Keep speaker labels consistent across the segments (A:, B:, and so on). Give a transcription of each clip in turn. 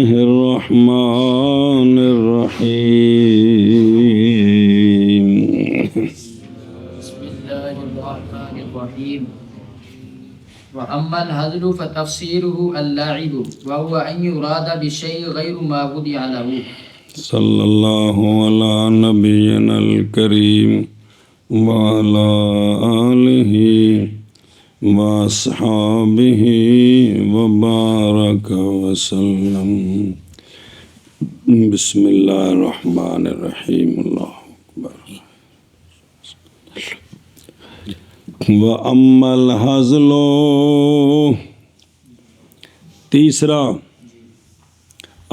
A: الله الرحمن الرحيم.
B: بسم الله الرحمن الرحيم. وأما الهزل فتفسيره اللعب وهو أن يراد بالشيء غير ما وضع له.
A: صلى الله على نبينا الكريم وعلى آله وأصحابه وبارك وسلم. بسم الله الرحمن الرحيم. الله أكبر. وَأَمَّا الْحَزْلُ، تیسرا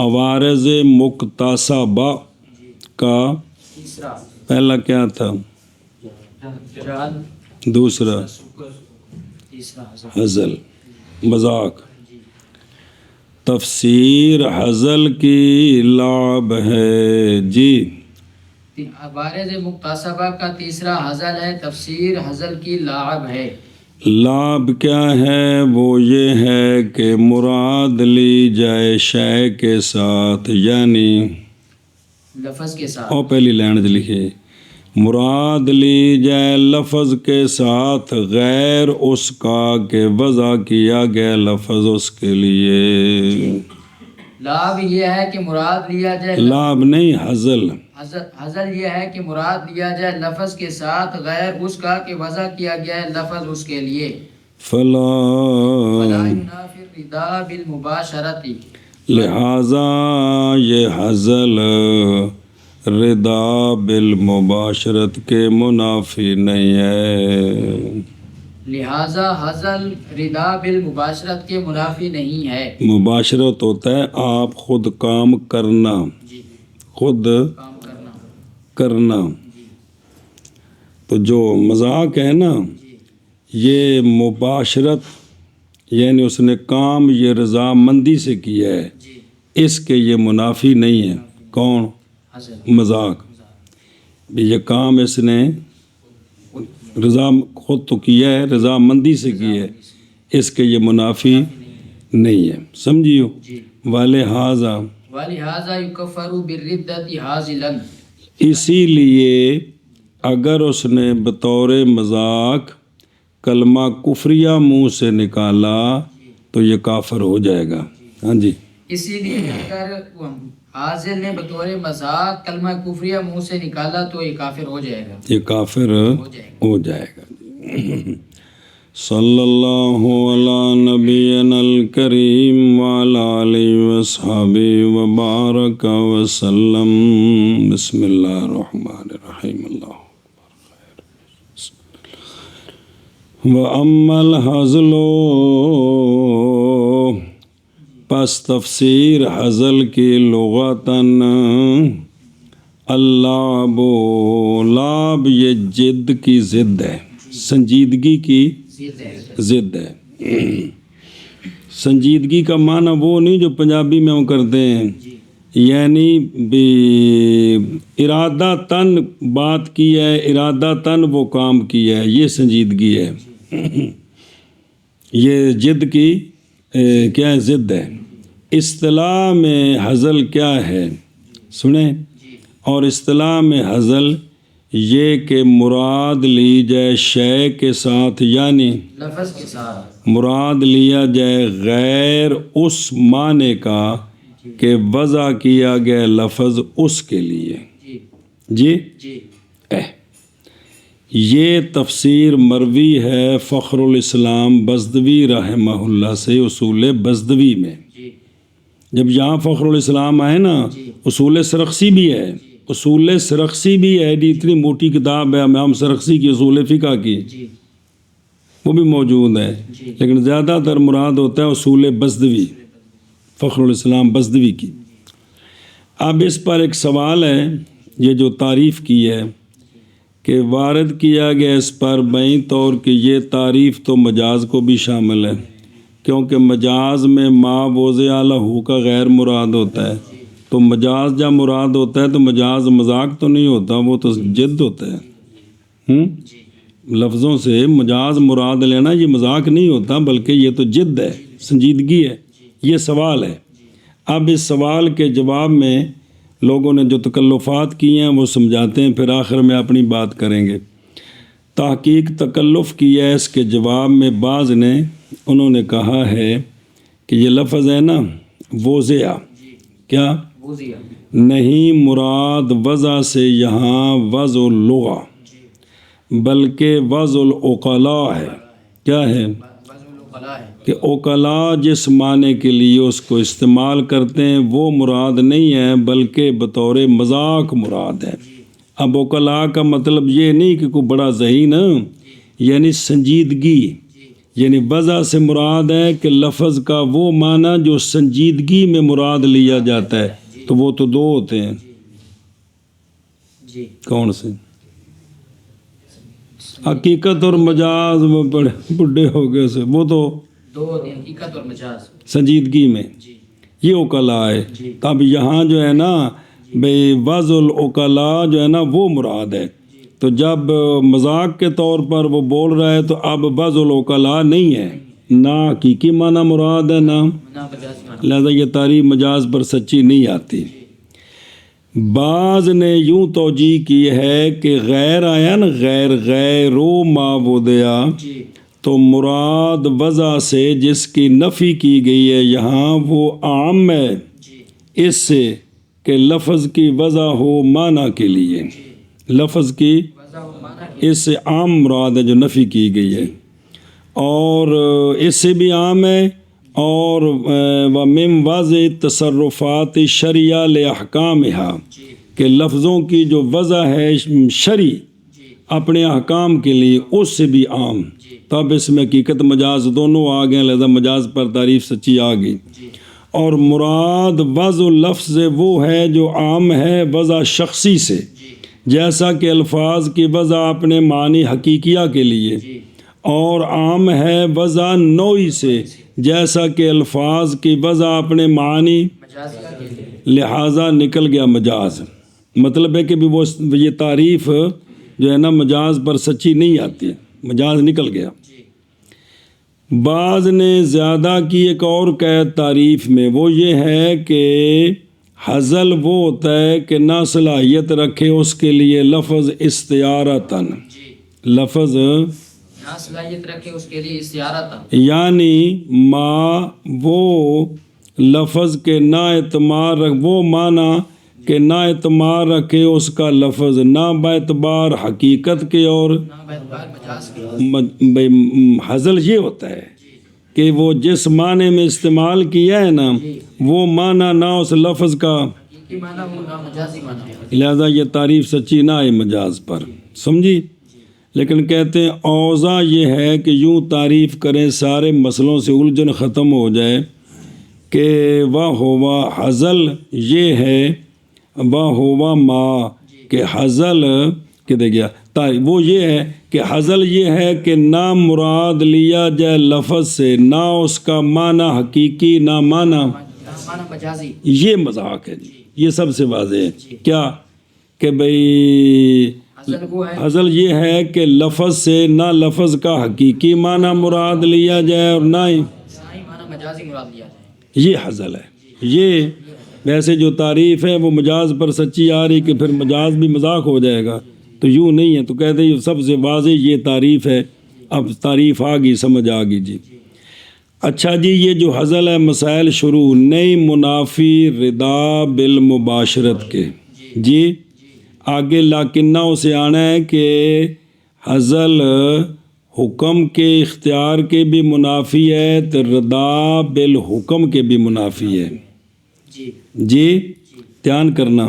A: عوارض مکتسبہ کا پہلا کیا تھا؟ دوسرا ہزل، مذاق. تفسیر ہزل کی لعب ہے. جی،
B: عوارض مکتسبہ کا تیسرا ہزل ہے. تفسیر ہزل کی لعب ہے.
A: لعب کیا ہے؟ وہ یہ ہے کہ مراد لی جائے شے کے ساتھ، یعنی
B: لفظ کے ساتھ.
A: اور پہلی لائن لکھے، مراد لی جائے لفظ کے ساتھ غیر اس کا کہ وضع کیا گیا لفظ اس کے لیے.
B: لعب یہ ہے کہ مراد لیا جائے
A: لعب نہیں، ہزل.
B: ہزل یہ ہے کہ مراد لیا جائے لفظ کے ساتھ غیر اس کا کہ وضع کیا گیا ہے لفظ اس کے لیے.
A: فلا
B: ينافي الرضا بالمباشرة.
A: لہذا یہ ہزل رضا بالمباشرت کے منافی نہیں ہے.
B: لہذا ہزل رضا بالمباشرت کے منافی نہیں ہے.
A: مباشرت ہوتا ہے آپ خود کام کرنا، خود
B: کام
A: کرنا. تو جو مذاق ہے نا، یہ مباشرت یعنی اس نے کام یہ رضامندی سے کیا ہے، اس کے یہ منافی نہیں ہے. کون؟ مذاق. یہ کام اس نے خود تو کیا ہے، رضامندی سے کیا ہے، اس کے یہ منافی نہیں ہے. سمجھیو؟ وَلِہَٰذَا
B: يُكَفَّرُ بِالرِّدَّةِ هَازِلًا.
A: اسی لیے اگر اس نے بطور مذاق کلمہ کفریہ منہ سے نکالا تو یہ کافر ہو جائے گا. ہاں جی،
B: اسی لیے اگر حاضر نے بطور مذاق کلمہ کفریہ منہ سے نکالا تو یہ کافر ہو جائے گا.
A: یہ کافر ہو جائے گا. صلی اللہ علی نبینا الکریم وعلی آلہ وصحبہ وبارک وسلم. بسم اللہ الرحمن الرحیم. اللہ وَأَمَّا الْحَزْلُ، پس تفسیر ہزل کی لغتاً اللعب. لعب یہ جد کی ضد ہے، سنجیدگی کی ضد ہے. سنجیدگی کا معنی وہ نہیں جو پنجابی میں ہم کرتے ہیں، یعنی ارادہ تن بات کی ہے، ارادہ تن وہ کام کیا ہے، یہ سنجیدگی ہے. یہ جد کی کیا ہے؟ ضد ہے. اصطلاح میں ہزل کیا ہے سنیں، اور اصطلاح میں ہزل یہ کہ مراد لی جائے شے کے ساتھ، یعنی
B: لفظ کے ساتھ
A: مراد لیا جائے غیر اس معنی کا کہ وضع کیا گیا لفظ اس کے لیے. جی، یہ تفسیر مروی ہے فخر الاسلام بزدوی رحمہ اللہ سے اصول بزدوی میں. جب یہاں فخر الاسلام آئے نا، اصول سرخسی بھی ہے، اصول سرخسی بھی ہے. اتنی موٹی کتاب ہے امام سرخسی کی اصول فقہ کی، وہ بھی موجود ہے، لیکن زیادہ تر مراد ہوتا ہے اصول بزدوی، فخر الاسلام بزدوی کی. اب اس پر ایک سوال ہے، یہ جو تعریف کی ہے کہ وارد کیا گیا اس پر بین طور کہ یہ تعریف تو مجاز کو بھی شامل ہے، کیونکہ مجاز میں ما وضع لہ کا غیر مراد ہوتا ہے. تو مجاز جب مراد ہوتا ہے تو مجاز مذاق تو نہیں ہوتا، وہ تو جد ہوتا ہے. لفظوں سے مجاز مراد لینا یہ مذاق نہیں ہوتا، بلکہ یہ تو جد ہے، سنجیدگی ہے. یہ سوال ہے. اب اس سوال کے جواب میں لوگوں نے جو تکلفات کیے ہیں وہ سمجھاتے ہیں، پھر آخر میں اپنی بات کریں گے۔ تحقیق تکلف کی ہے اس کے جواب میں بعض نے انہوں نے کہا ہے کہ یہ لفظ ہے نا وضع، کیا
B: وضع
A: نہیں مراد وضع سے یہاں وضع اللغہ بلکہ وضع العقلاء ہے۔ کیا ہے کہ عقلاء جس معنی کے لیے اس کو استعمال کرتے ہیں وہ مراد نہیں ہے بلکہ بطور مذاق مراد ہے۔ اب عقلاء کا مطلب یہ نہیں کہ کوئی بڑا ذہین یعنی سنجیدگی، یعنی وضع سے مراد ہے کہ لفظ کا وہ معنی جو سنجیدگی میں مراد لیا جاتا ہے، تو وہ تو دو ہوتے ہیں، کون سے؟ حقیقت اور مجاز، وہ بڑے بڈھے ہو گئے سے، وہ تو
B: دو ہوتے ہیں، حقیقت اور مجاز
A: سنجیدگی میں، یہ عقلاء ہے۔ تب یہاں جو ہے نا بھئی وضع العقلاء جو ہے نا وہ مراد ہے، تو جب مذاق کے طور پر وہ بول رہا ہے تو اب وضع العقلاء نہیں ہے، نہ حقیقی معنی مراد ہے نہ، لہذا یہ تعریف مجاز پر سچی نہیں آتی۔ بعض نے یوں توجیہ کی ہے کہ غیر آیا نا، غیر ما وضع، تو مراد وضع سے جس کی نفی کی گئی ہے یہاں وہ عام ہے اس سے کہ لفظ کی وضع ہو معنی کے لیے، لفظ کی اس سے عام مراد ہے جو نفی کی گئی ہے، اور اس سے بھی عام ہے، اور وَمِن وضع تصرفات شرعیہ لِأَحْکَامِهَا، کہ لفظوں کی جو وضع ہے شرعی اپنے احکام کے لیے اس سے بھی عام، تب اس میں حقیقت مجاز دونوں آ گئے، لہذا مجاز پر تعریف سچی آ گئی۔ اور مراد وضع لفظ سے وہ ہے جو عام ہے وضع شخصی سے، جیسا کہ الفاظ کی وضع اپنے معنی حقیقیہ کے لیے، اور عام ہے وضع نوعی سے، جیسا کہ الفاظ کی وضع اپنے معنی، لہٰذا نکل گیا مجاز۔ مطلب ہے کہ بھی وہ یہ تعریف جو ہے نا مجاز پر سچی نہیں آتی، مجاز نکل گیا۔ بعض نے زیادہ کی ایک اور قید تعریف میں، وہ یہ ہے کہ حضل وہ ہوتا ہے کہ نہ صلاحیت رکھے اس کے لیے لفظ استعارتاً، لفظ
B: نہ صلاحیت رکھے اس کے لیے استعارتاً،
A: یعنی ما وہ لفظ کے نا اعتماد وہ معنی کہ نہ اعتماد رکھے اس کا لفظ نہ باعتبار حقیقت کے، اور حضل یہ ہوتا ہے کہ وہ جس معنی میں استعمال کیا ہے نا وہ معنی نہ اس لفظ کا، لہذا یہ تعریف سچی نہ آئی مجاز پر، سمجھی؟ لیکن کہتے ہیں اوضاع یہ ہے کہ یوں تعریف کریں سارے مسئلوں سے الجھن ختم ہو جائے، کہ وہ ہوا حضل یہ ہے، وہ ہوا ما کہ حضل کدھر گیا، وہ یہ ہے کہ حضل یہ ہے کہ نہ مراد لیا جائے لفظ سے، نہ اس کا معنی حقیقی نہ معنی
B: مجازی،
A: یہ مذاق ہے جی، یہ سب سے واضح ہے۔ کیا کہ بھئی حضل یہ ہے کہ لفظ سے نہ لفظ کا حقیقی معنی مراد لیا جائے اور نہ ہی
B: مجازی مراد لیا جائے،
A: یہ حضل ہے۔ یہ ویسے جو تعریف ہے وہ مجاز پر سچی آ رہی کہ پھر مجاز بھی مذاق ہو جائے گا، تو یوں نہیں ہے، تو کہتے ہیں سب سے واضح یہ تعریف ہے۔ اب تعریف آ گئی، سمجھ آ گئی جی۔ اچھا جی، یہ جو حضل ہے مسائل شروع، نئی منافی ردا بالمباشرت کے، جی آگے لاکنہ اسے آنا ہے کہ حضل حکم کے اختیار کے بھی منافی ہے تو ردا بالحکم کے بھی منافی ہے۔ جی دھیان کرنا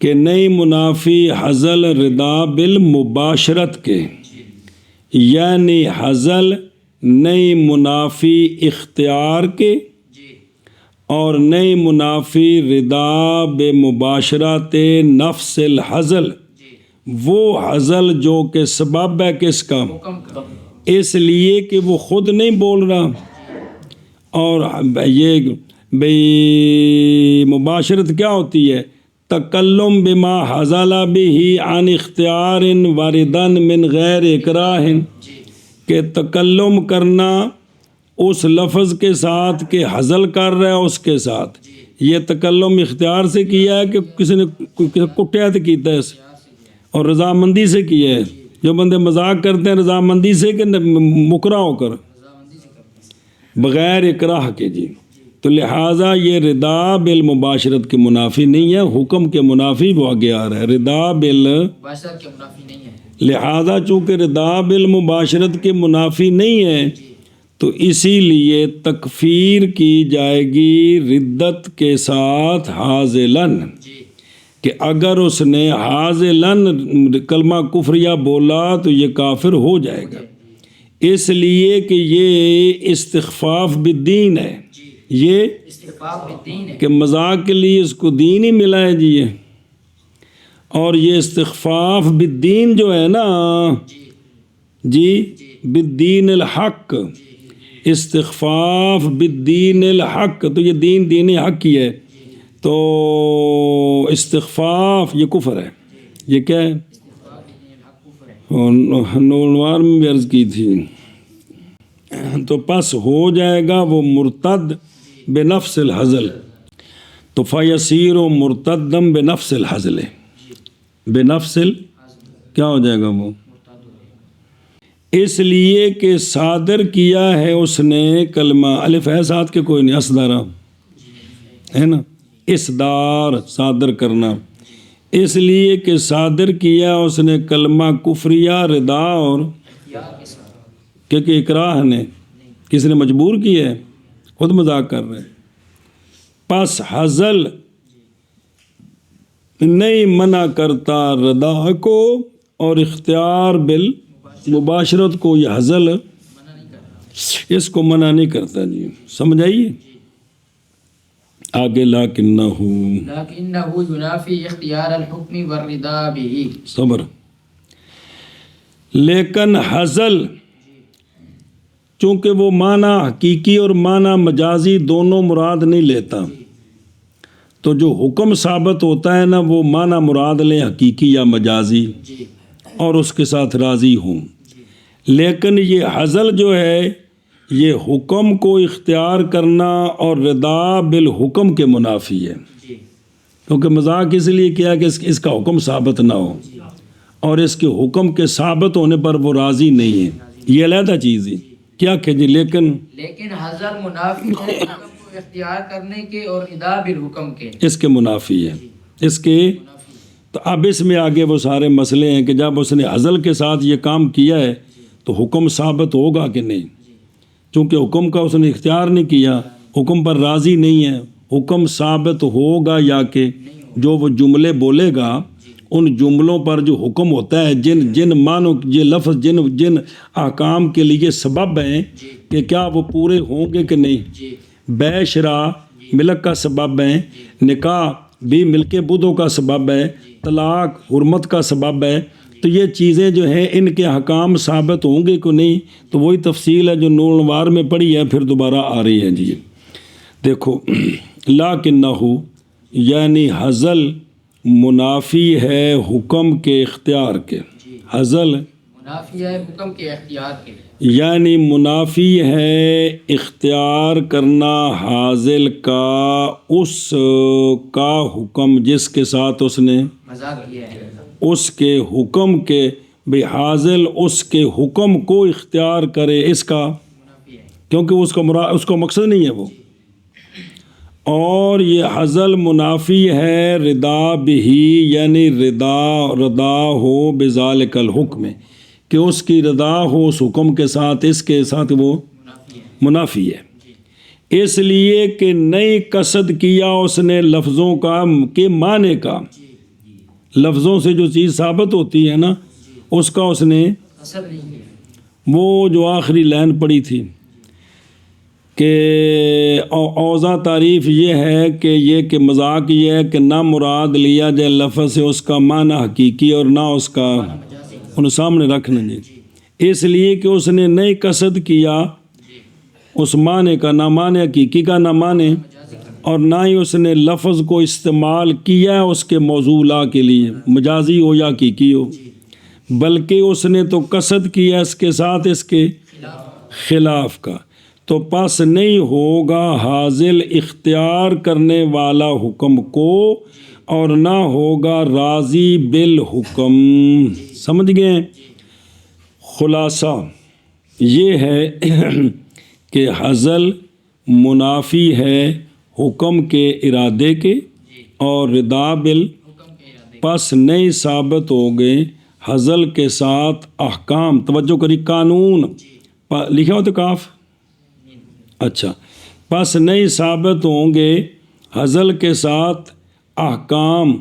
A: کہ نئی منافی حضل ردا بالمباشرت کے، یعنی حضل نئی منافی اختیار کے اور نئی منافی ردا بے مباشرت نفس الحضل، وہ حضل جو کہ سبب ہے کس کا، اس لیے کہ وہ خود نہیں بول رہا، اور یہ بھئی مباشرت کیا ہوتی ہے، تکلم بما حضل به عن اختیار واردن من غیر اکراہ، کہ تکلم کرنا اس لفظ کے ساتھ کہ حزل کر رہا ہے اس کے ساتھ، یہ تکلم اختیار سے کیا ہے کہ کسی نے کٹیا تو کیتا ہے اور رضامندی سے کیا ہے؟ جو بندے مذاق کرتے ہیں رضامندی سے کہ مکرہ ہو کر؟ بغیر اکراہ کے جی۔ تو لہٰذا یہ رضا بالمباشرت کے منافی نہیں ہے، حکم کے منافی وہ آگے آ رہا ہے، رضا
B: مباشرت کے منافی نہیں ہے۔
A: لہٰذا چونکہ رضا بالمباشرت کے منافی نہیں ہے تو اسی لیے تکفیر کی جائے گی ردت کے ساتھ حاضلاً، کہ اگر اس نے حاضلاً کلمہ کفریہ بولا تو یہ کافر ہو جائے گا، اس لیے کہ یہ استخفاف بالدین ہے، یہ
B: استخفاف بالدین ہے
A: کہ مذاق کے لیے اس کو دین ہی ملا ہے جی۔ اور یہ استخفاف بالدین جو ہے نا جی، بالدین الحق، استخفاف بالدین الحق، تو یہ دین حق ہی ہے، تو استخفاف یہ کفر ہے، یہ کیا ہے؟ نوروار میں بھی عرض کی تھی۔ تو پس ہو جائے گا وہ مرتد بنفس الحزل، تو فیصیر و مرتدم بنفس الحزل، بنفس کیا ہو جائے گا وہ؟ اس لیے کہ صادر کیا ہے اس نے کلمہ، الف ہے ساتھ کے کوئی نہیں، اصدارہ ہے نا، اصدار صادر کرنا، اس لیے کہ صادر کیا اس نے کلمہ کفریہ رضا اور کیونکہ اکراہ نے، کس نے مجبور کیا ہے؟ خود مذاق کر رہے ہیں۔ پس حزل نہیں منع کرتا رضا کو اور اختیار بالمباشرت کو، یہ حزل اس کو منع نہیں کرتا جی، سمجھ آئیے؟ آگے لکنہ
B: ینافی اختیار الحکم والرضا بہ،
A: صبر، لیکن حزل چونکہ وہ معنی حقیقی اور معنی مجازی دونوں مراد نہیں لیتا، تو جو حکم ثابت ہوتا ہے نا وہ معنی مراد لیں حقیقی یا مجازی اور اس کے ساتھ راضی ہوں، لیکن یہ حزل جو ہے یہ حکم کو اختیار کرنا اور رضا بالحکم کے منافی ہے، کیونکہ مذاق اس لیے کیا کہ اس کا حکم ثابت نہ ہو اور اس کے حکم کے ثابت ہونے پر وہ راضی نہیں ہے، یہ علیحدہ چیز ہے کیا کہ جی۔ لیکن
B: حضر منافی ہے حکم کو اختیار کرنے کے اور رضا بالحکم کے،
A: اس کے منافی ہے، اس کے۔ تو اب اس میں آگے وہ سارے مسئلے ہیں کہ جب اس نے حزل کے ساتھ یہ کام کیا ہے تو حکم ثابت ہوگا کہ نہیں، چونکہ حکم کا اس نے اختیار نہیں کیا، حکم پر راضی نہیں ہے، حکم ثابت ہوگا یا کہ جو وہ جملے بولے گا ان جملوں پر جو حکم ہوتا ہے، جن معنوں یہ لفظ جن احکام کے لیے سبب ہیں کہ کیا وہ پورے ہوں گے کہ نہیں، بے شرع ملک کا سبب ہے، نکاح بھی ملک بدو کا سبب ہے، طلاق حرمت کا سبب ہے، تو یہ چیزیں جو ہیں ان کے احکام ثابت ہوں گے کہ نہیں، تو وہی تفصیل ہے جو نور الانوار میں پڑھی ہے پھر دوبارہ آ رہی ہے جی۔ دیکھو لکنہ یعنی حزل منافی ہے حکم کے اختیار کے، حزل
B: منافی ہے حکم کے اختیار کے،
A: یعنی منافی ہے اختیار کرنا حاضل کا اس کا حکم جس کے ساتھ اس نے
B: مذاق کیا ہے،
A: اس کے حکم کے بھی حاضل اس کے حکم کو اختیار کرے، اس کا کیونکہ اس کا مقصد نہیں ہے وہ، اور یہ حزل منافی ہے رضا بہی یعنی رضا ہو بذالک الحکم، کہ اس کی رضا ہو اس حکم کے ساتھ، اس کے ساتھ وہ منافی ہے، اس لیے کہ نئی قصد کیا اس نے لفظوں کا کے معنی کا، لفظوں سے جو چیز ثابت ہوتی ہے نا اس کا اس نے وہ جو آخری لائن پڑھی تھی کہ اوضاع تعریف یہ ہے کہ یہ مذاق یہ ہے کہ نہ مراد لیا جائے لفظ سے اس کا معنی حقیقی اور نہ اس کا انہیں سامنے رکھنا جی، اس لیے کہ اس نے نئی قصد کیا اس معنی کا، نہ معنی حقیقی کا نہ معنی، اور نہ ہی اس نے لفظ کو استعمال کیا اس کے موضوع لا کے لیے، مجازی ہو یا حقیقی ہو، بلکہ اس نے تو قصد کیا اس کے ساتھ اس کے خلاف کا، تو پس نہیں ہوگا حاصل اختیار کرنے والا حکم کو اور نہ ہوگا راضی بالحکم. سمجھ گئے؟ خلاصہ یہ ہے کہ حزل منافی ہے حکم کے ارادے کے اور رضا بال پس نہیں ثابت ہو گئے حزل کے ساتھ احکام. توجہ کری، قانون لکھا ہو تو کاف، اچھا، پس نہیں ثابت ہوں گے حزل کے ساتھ احکام،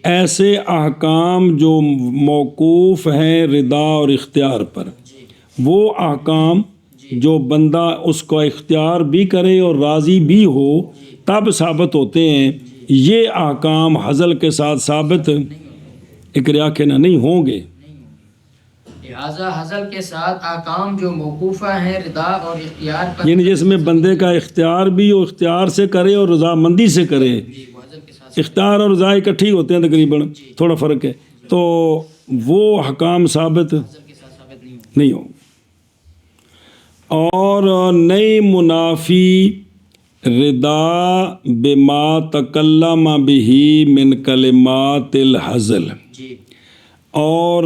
A: ایسے احکام جو موقوف ہیں رضا اور اختیار پر. وہ احکام جو بندہ اس کو اختیار بھی کرے اور راضی بھی ہو تب ثابت ہوتے ہیں. یہ احکام حزل کے ساتھ ثابت اقرا کے نہیں ہوں گے.
B: لہذا حزل کے ساتھ احکام جو موقوفہ ہیں رضا اور اختیار پر،
A: یعنی جس میں بندے کا اختیار بھی ہو، اختیار سے کرے اور رضامندی سے کرے.
B: وہ حزل کے ساتھ
A: اختیار اور رضا اکٹھی ہوتے ہیں تقریباً، تھوڑا فرق ہے، تو وہ احکام ثابت
B: حزل کے ساتھ ثابت نہیں ہوگا.
A: نہیں ہوں. اور نئی منافی رضا بما تکلم بہ من کلمات الحزل،
B: جی
A: اور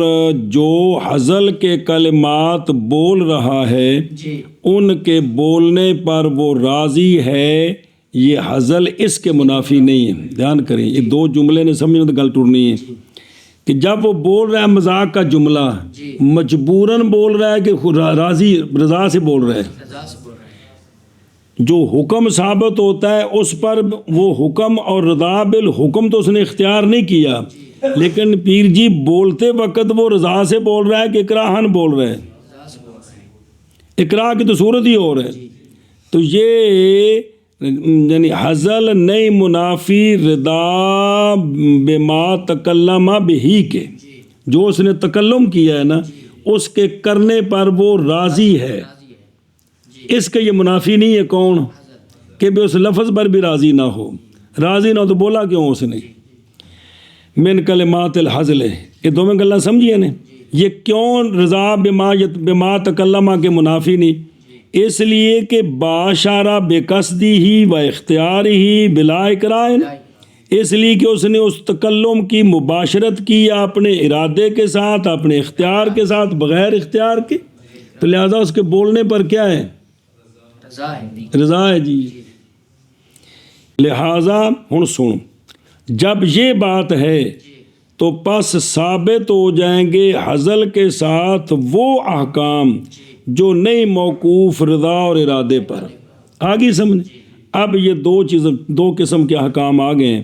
A: جو حزل کے کلمات بول رہا ہے
B: جی
A: ان کے بولنے پر وہ راضی ہے، یہ حزل اس کے منافی نہیں ہے. دھیان کریں، یہ دو جملے نے سمجھنا تو گل ٹورنی ہے کہ جب وہ بول رہا ہے مذاق کا جملہ،
B: جی
A: مجبوراً بول رہا ہے کہ راضی رضا سے بول رہا ہے.
B: رضا سے بول رہے ہیں.
A: جو حکم ثابت ہوتا ہے اس پر وہ حکم اور رضا بالحکم تو اس نے اختیار نہیں کیا، لیکن پیر جی بولتے وقت وہ رضا سے بول رہا ہے کہ اکراہن بول رہا ہے.
B: رضا سے بول رہے ہیں.
A: اکراہ کی تو صورت ہی اور ہے. تو یہ یعنی حزل نئی منافی رضا بما تکلم بہی کے، جو اس نے تکلم کیا ہے نا اس کے کرنے پر وہ راضی ہے.
B: راضی ہے.
A: اس کے یہ منافی نہیں ہے. کون؟ کہ بھی اس لفظ پر بھی راضی نہ ہو. راضی نہ ہو تو بولا کیوں اس نے؟ من کلمات الحزل. یہ دونوں گلیں سمجھیے نا. یہ کیوں رضا بما تکلم کے منافی نہیں؟ اس لیے کہ باشارہ بے قصدی ہی و اختیار ہی بلا اکراہ، اس لیے کہ اس نے اس تکلم کی مباشرت کی اپنے ارادے کے ساتھ، اپنے اختیار کے ساتھ، بغیر اختیار کے. تو لہذا اس کے بولنے پر کیا ہے؟
B: رضا ہے.
A: رضا ہے جی. لہذا ہن سن، جب یہ بات ہے تو پس ثابت ہو جائیں گے حزل کے ساتھ وہ احکام جو نہیں موقوف رضا اور ارادے پر. آگے سمجھ. اب یہ دو قسم کے احکام آ گئے ہیں.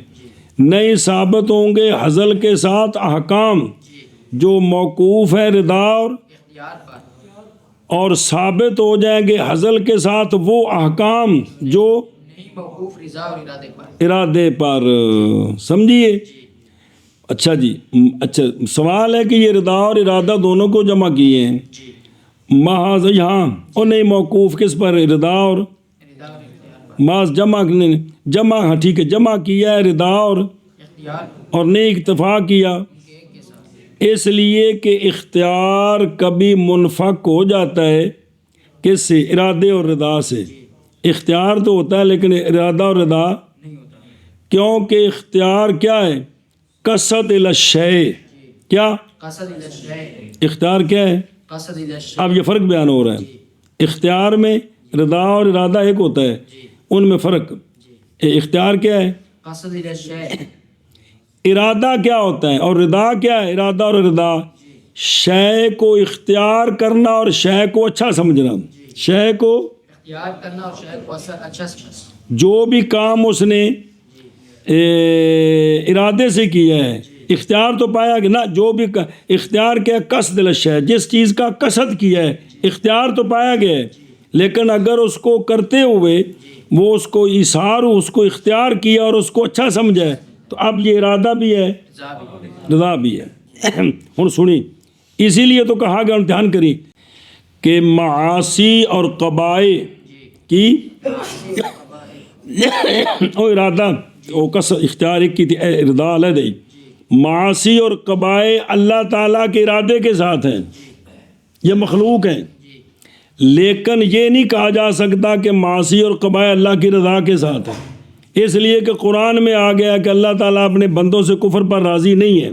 A: نئے ثابت ہوں گے حزل کے ساتھ احکام جو موقوف ہے رضا
B: اختیار پر،
A: اور ثابت ہو جائیں گے حزل کے ساتھ وہ احکام جو
B: نہیں موقوف رضا اور ارادے پر.
A: ارادے پر. سمجھیے؟ اچھا جی. اچھا سوال ہے کہ یہ رضا اور ارادہ دونوں کو جمع کیے ہیں. محض یہاں اور نہیں موقوف کس پر؟ رضا اور
B: رضا اور اختیار پر.
A: محض جمع ہاں ٹھیک ہے، جمع کیا ہے رضا اور
B: اختیار
A: اور نہیں اکتفا کیا،
B: ایک کے ساتھ.
A: اس لیے کہ اختیار کبھی منفک ہو جاتا ہے کس سے؟ ارادے اور رضا سے. اختیار تو ہوتا ہے لیکن ارادہ اور رضا
B: نہیں ہوتا.
A: کیونکہ اختیار کیا ہے؟ قصد الی الشیء. کیا
B: قصد الی الشیء.
A: اختیار کیا ہے؟
B: قصد الی الشیء.
A: اب یہ فرق بیان ہو رہا ہے. اختیار میں رضا اور ارادہ ایک ہوتا ہے، ان میں فرق. اختیار کیا ہے؟
B: قصد الی الشیء.
A: ارادہ کیا ہوتا ہے اور رضا کیا ہے؟ ارادہ اور رضا شے کو اختیار کرنا اور شے کو اچھا سمجھنا. شے کو
B: اختیار کرنا اور شے کو اچھا سمجھنا.
A: جو بھی کام اس نے ارادے سے کیا ہے، اختیار تو پایا کہ نہ، جو بھی اختیار کیا قصد الشیء، جس چیز کا قصد کیا ہے اختیار تو پایا گیا ہے، لیکن اگر اس کو کرتے ہوئے وہ اس کو ایثار اس کو اختیار کیا اور اس کو اچھا سمجھا ہے تو اب یہ ارادہ بھی ہے،
B: رضا بھی.
A: رضا بھی ہے. ہن سنی، اسی لیے تو کہا گیا، دھیان کری کہ معاصی اور قبائح کی او ارادہ او قصد اختیار ایک کی تھی، رضا علیہ دی. معاصی اور قبائح اللہ تعالیٰ کے ارادے کے ساتھ ہیں، یہ مخلوق ہیں، لیکن یہ نہیں کہا جا سکتا کہ معاصی اور قبائح اللہ کی رضا کے ساتھ ہے، اس لیے کہ قرآن میں آ گیا کہ اللہ تعالیٰ اپنے بندوں سے کفر پر راضی نہیں ہے،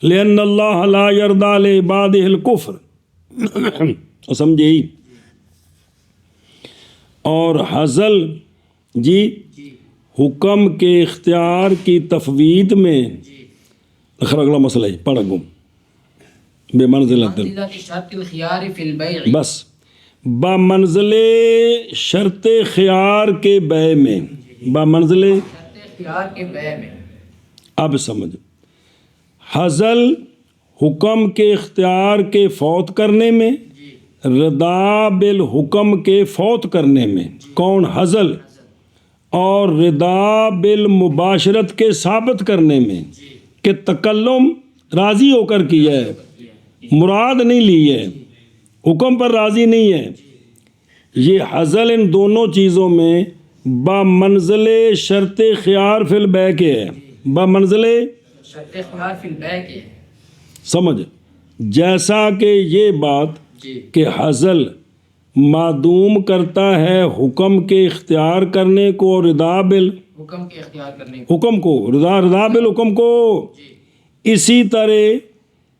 A: لأن اللہ لا یرضی لعبادہ الکفر، سمجھے ہی۔ اور حزل جی حکم کے اختیار کی تفویض میں اگلا مسئلہ ہے، پڑھ گم بے منزلت
B: منزلت شرط الخيار في البيع،
A: بس بمنزل شرط خیار کے بے میں، بمنزل
B: شرط اختیار کے بے میں،
A: اب سمجھ، حزل حکم کے اختیار کے فوت کرنے میں، رضا بالحکم کے فوت کرنے میں، کون؟ حزل، اور رضا بالمباشرت کے ثابت کرنے میں کہ تکلم راضی ہو کر کیا ہے، مراد نہیں لی ہے، حکم پر راضی نہیں ہے، یہ حزل ان دونوں چیزوں میں بمنزل شرط خیار فی البیع کے ہے، بمنزل
B: شرط اختیار فی البیع کے،
A: سمجھ، جیسا کہ یہ بات کہ حزل معدوم کرتا ہے حکم کے اختیار کرنے کو، رضا بال
B: حکم کے اختیار کرنے کو،
A: حکم کو، رضا بالحکم کو، اسی طرح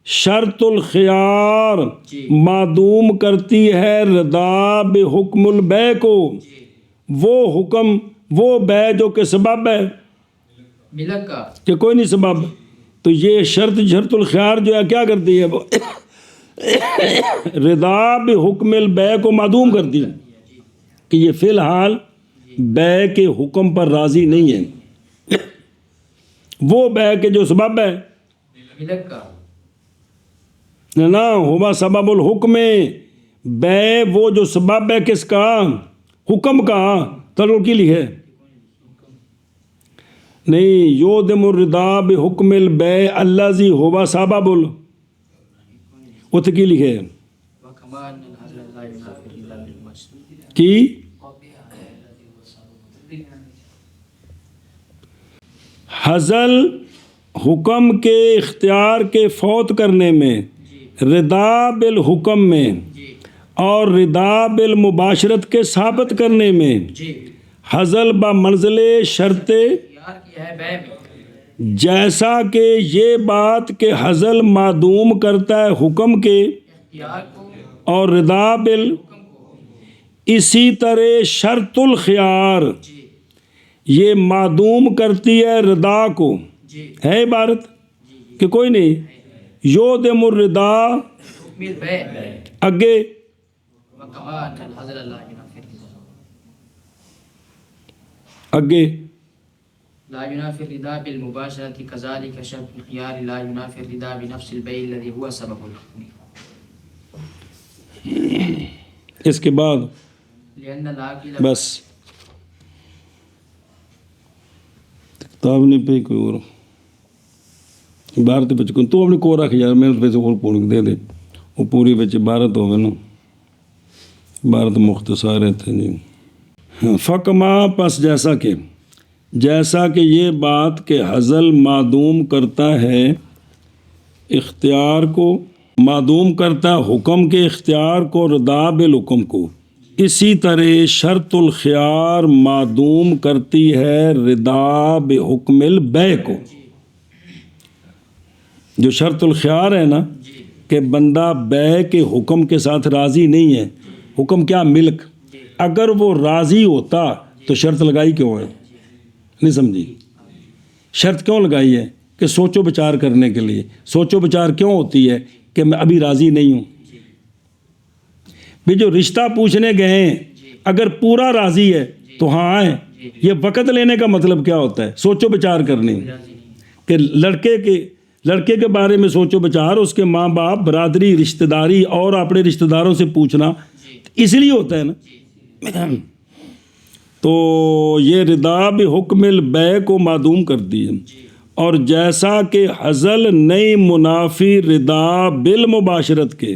A: شرط الخیار معدوم کرتی ہے رضا بحکم البیع کو، وہ حکم، وہ بیع جو کہ سبب ہے
B: ملک کا،
A: کہ کوئی نہیں سبب، تو یہ شرط الخیار جو ہے کیا کرتی ہے؟ وہ رضا بحکم البیع کو معدوم کرتی ہے کہ یہ فی الحال بیع کے حکم پر راضی نہیں ہے، وہ بیع کے جو سبب ہے
B: ملک کا،
A: نا ہوا سبب الحکم، بیع وہ جو سبب ہے کس کا؟ حکم کا، تلو کی لکھے نہیں، یودم الرضا بحکم البیع الذی ہوا سبب کی لکھے کی حزل حکم کے اختیار کے فوت کرنے میں، رضا بالحکم میں، اور رضا بالمباشرت کے ثابت کرنے میں، حزل بمنزل شرط
B: اختیار کیا ہے بیع میں،
A: جیسا کہ یہ بات کہ حزل معدوم کرتا ہے حکم کے
B: اختیار کو،
A: اور رضا بال، اسی طرح شرط الخیار یہ معدوم کرتی ہے رضا کو، ہے عبارت کہ کوئی نہیں، یودم الرضا
B: حکم البیع،
A: اگے
B: وکما ان الحزل لا ينافي الرضا،
A: اگے
B: لا ينافي الرضا بالمباشرة كذلك شرط الخيار لا ينافي الرضا بنفس البيع الذي هو سبب الحكم،
A: اس کے بعد
B: لأن العاقل
A: بس کتاب نہیں پہ کوئی اور عبارت بچ کو تو اپنے کو رکھ یار، میں پیسے اور پورن دے دے، وہ پوری بچ عبارت ہوگا نا، عبارت مختصر ہے تھے جی۔ فکما پس جیسا کہ یہ بات کہ حزل معدوم کرتا ہے اختیار کو، معدوم کرتا ہے حکم کے اختیار کو، رضا بالحکم کو، اسی طرح شرط الخیار معدوم کرتی ہے رضا بحکم البیع کو۔ جو شرط الخیار ہے نا کہ بندہ بیع کے حکم کے ساتھ راضی نہیں ہے، حکم کیا؟ ملک، اگر وہ راضی ہوتا تو شرط لگائی کیوں ہے؟ نہیں سمجھی؟ شرط کیوں لگائی ہے؟ کہ سوچو بچار کرنے کے لیے۔ سوچو بچار کیوں ہوتی ہے؟ کہ میں ابھی راضی نہیں ہوں۔ بھی جو رشتہ پوچھنے گئے ہیں اگر پورا راضی ہے تو ہاں آئیں۔ یہ وقت لینے کا مطلب کیا ہوتا ہے؟ سوچو بچار کرنے، کہ لڑکے کے بارے میں سوچو بچار، اس کے ماں باپ، برادری، رشتہ داری اور اپنے رشتہ داروں سے پوچھنا، اس لیے ہوتا ہے نا۔ تو یہ رضا بحکم البیع کو معدوم کر دی ہے، اور جیسا کہ حزل نئی منافی رضا بالمباشرت کے،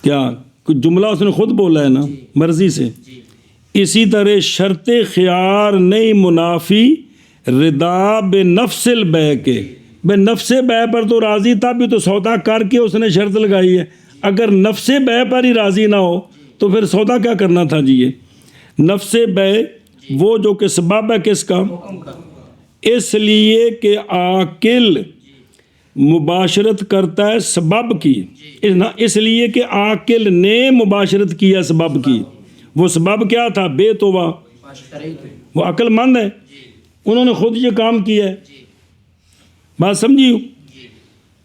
A: کیا کچھ جملہ اس نے خود بولا ہے نا مرضی سے، اسی طرح شرط خیار نئی منافی رضا بنفس البیع کے، بے نفس بیع پر تو راضی تھا، بھی تو سودا کر کے اس نے شرط لگائی ہے، اگر نفس بے پر ہی راضی نہ ہو تو پھر سودا کیا کرنا تھا جی؟ یہ نفس بے وہ جو کہ سبب ہے کس کا؟
B: حکم کا.
A: اس لیے کہ عاقل مباشرت کرتا ہے سبب کی، اس لیے کہ عاقل نے مباشرت کیا سبب کی. وہ سبب کیا تھا؟ بے توبہ.
B: ماشتری تھے.
A: وہ عقل مند ہے، انہوں نے خود یہ کام کیا ہے. بات سمجھی؟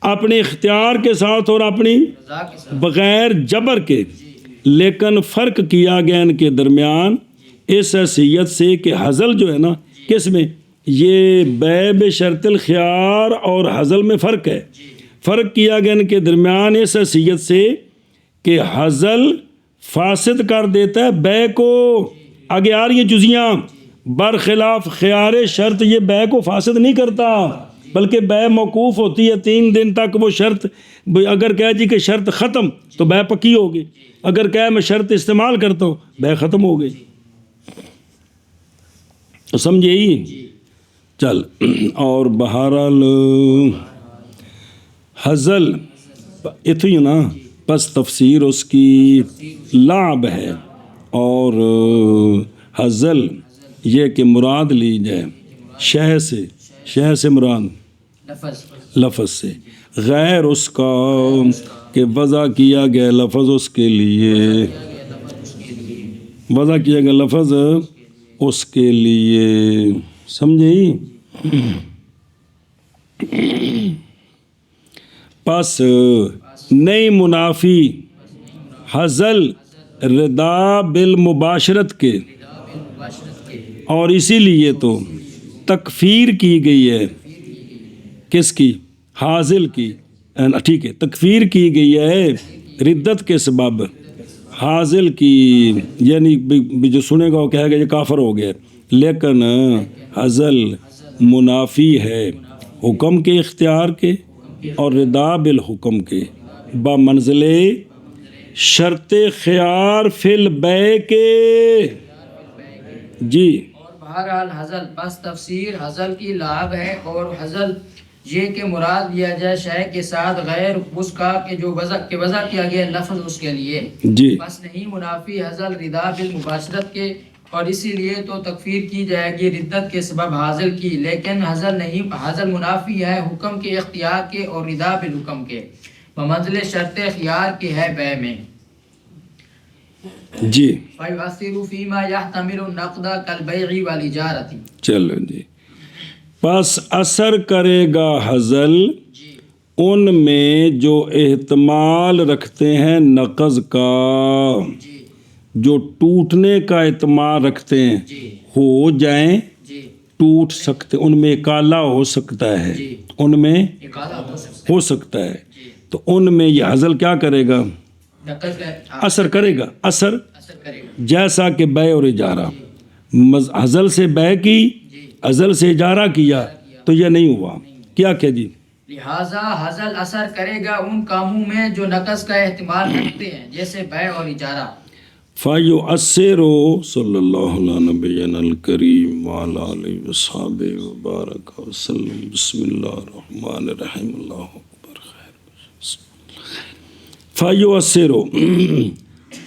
A: اپنے اختیار کے ساتھ اور اپنی
B: رضا کے ساتھ.
A: بغیر جبر کے. لیکن فرق کیا گیا ان کے درمیان اس حیثیت سے کہ حزل جو ہے نا، کس میں؟ یہ بے بشرط الخیار اور حزل میں فرق ہے. فرق کیا گیا ان کے درمیان اس حیثیت سے کہ حزل فاسد کر دیتا ہے بے کو. آگے آ رہی ہیں جزیاں. برخلاف خیار شرط یہ بے کو فاسد نہیں کرتا، بلکہ بے موقوف ہوتی ہے 3 دن تک. وہ شرط اگر کہے جی کہ شرط ختم تو بے پکی ہوگی، اگر کہے میں شرط استعمال کرتا ہوں بے ختم ہو گئی. سمجھے ہی؟ چل. اور بہرحال حزل اتو ہی نا، پس تفسیر اس کی لعب ہے. اور حزل یہ کہ مراد لی جائے شہ سے مراد لفظ سے، غیر اس کا کہ وضع کیا گیا لفظ اس کے لیے، وضع کیا گیا لفظ اس کے لیے. سمجھے؟ پس نئی منافی حزل ردا بالمباشرت کے، اور اسی لیے تو تکفیر کی گئی ہے. کس کی؟ حاضل کی. ٹھیک ہے، تکفیر کی گئی ہے ردت کے سبب حاضل کی، یعنی جو سنے گا وہ کہے گا یہ کافر ہو گیا. لیکن حزل منافی ہے حکم کے اختیار کے اور ردا بالحکم کے، بمنزل شرط خیار فی البے کے. جی.
B: اور بہرحال حزل بس تفسیر حزل کی لعب ہے. اور حزل یہ کہ مراد لیا جائے شے کے ساتھ غیر اس کا کہ جو وضع کیا گیا لفظ اس کے لیے.
A: جی.
B: بس نہیں منافی حزل ردا بالمباشرت کے، اور اسی لیے تو تکفیر کی جائے گی ردت کے سبب حاضل کی. لیکن حزل نہیں، حزل منافی ہے حکم کے اختیار کے اور ردا بالحکم کے، بمنزل شرط خیار کے ہے بے میں.
A: جی.
B: فَيُؤَثِّرُ فِي مَا يَحْتَمِلُ النَّقْدَ كَالْبَيْعِ وَالْإِجَارَةِ.
A: چلو جی. پس اثر کرے گا حزل ان میں جو احتمال رکھتے ہیں نقض کا، جو ٹوٹنے کا احتمال رکھتے ہیں، ہو جائیں ٹوٹ سکتے، ان میں اکالا ہو سکتا ہے، ان میں ہو سکتا ہے. تو ان میں یہ حزل کیا کرے گا؟ اثر کرے گا. اثر جیسا کہ بے اور اجارہ. حزل سے بے کی، حزل سے اجارہ کیا تو یہ نہیں ہوا. کیا جی؟
B: لہذا حزل اثر کرے گا ان کاموں میں جو نقص کا احتمال رکھتے ہیں، جیسے بے اور اجارہ.
A: فَيُؤَثِّرُ صلی اللہ علیہ نبینا الکریم وعلی آلہ وصحبہ وبارک وسلم. بسم اللہ الرحمن الرحیم. اللہ اکبر. فَيُؤَثِّرُ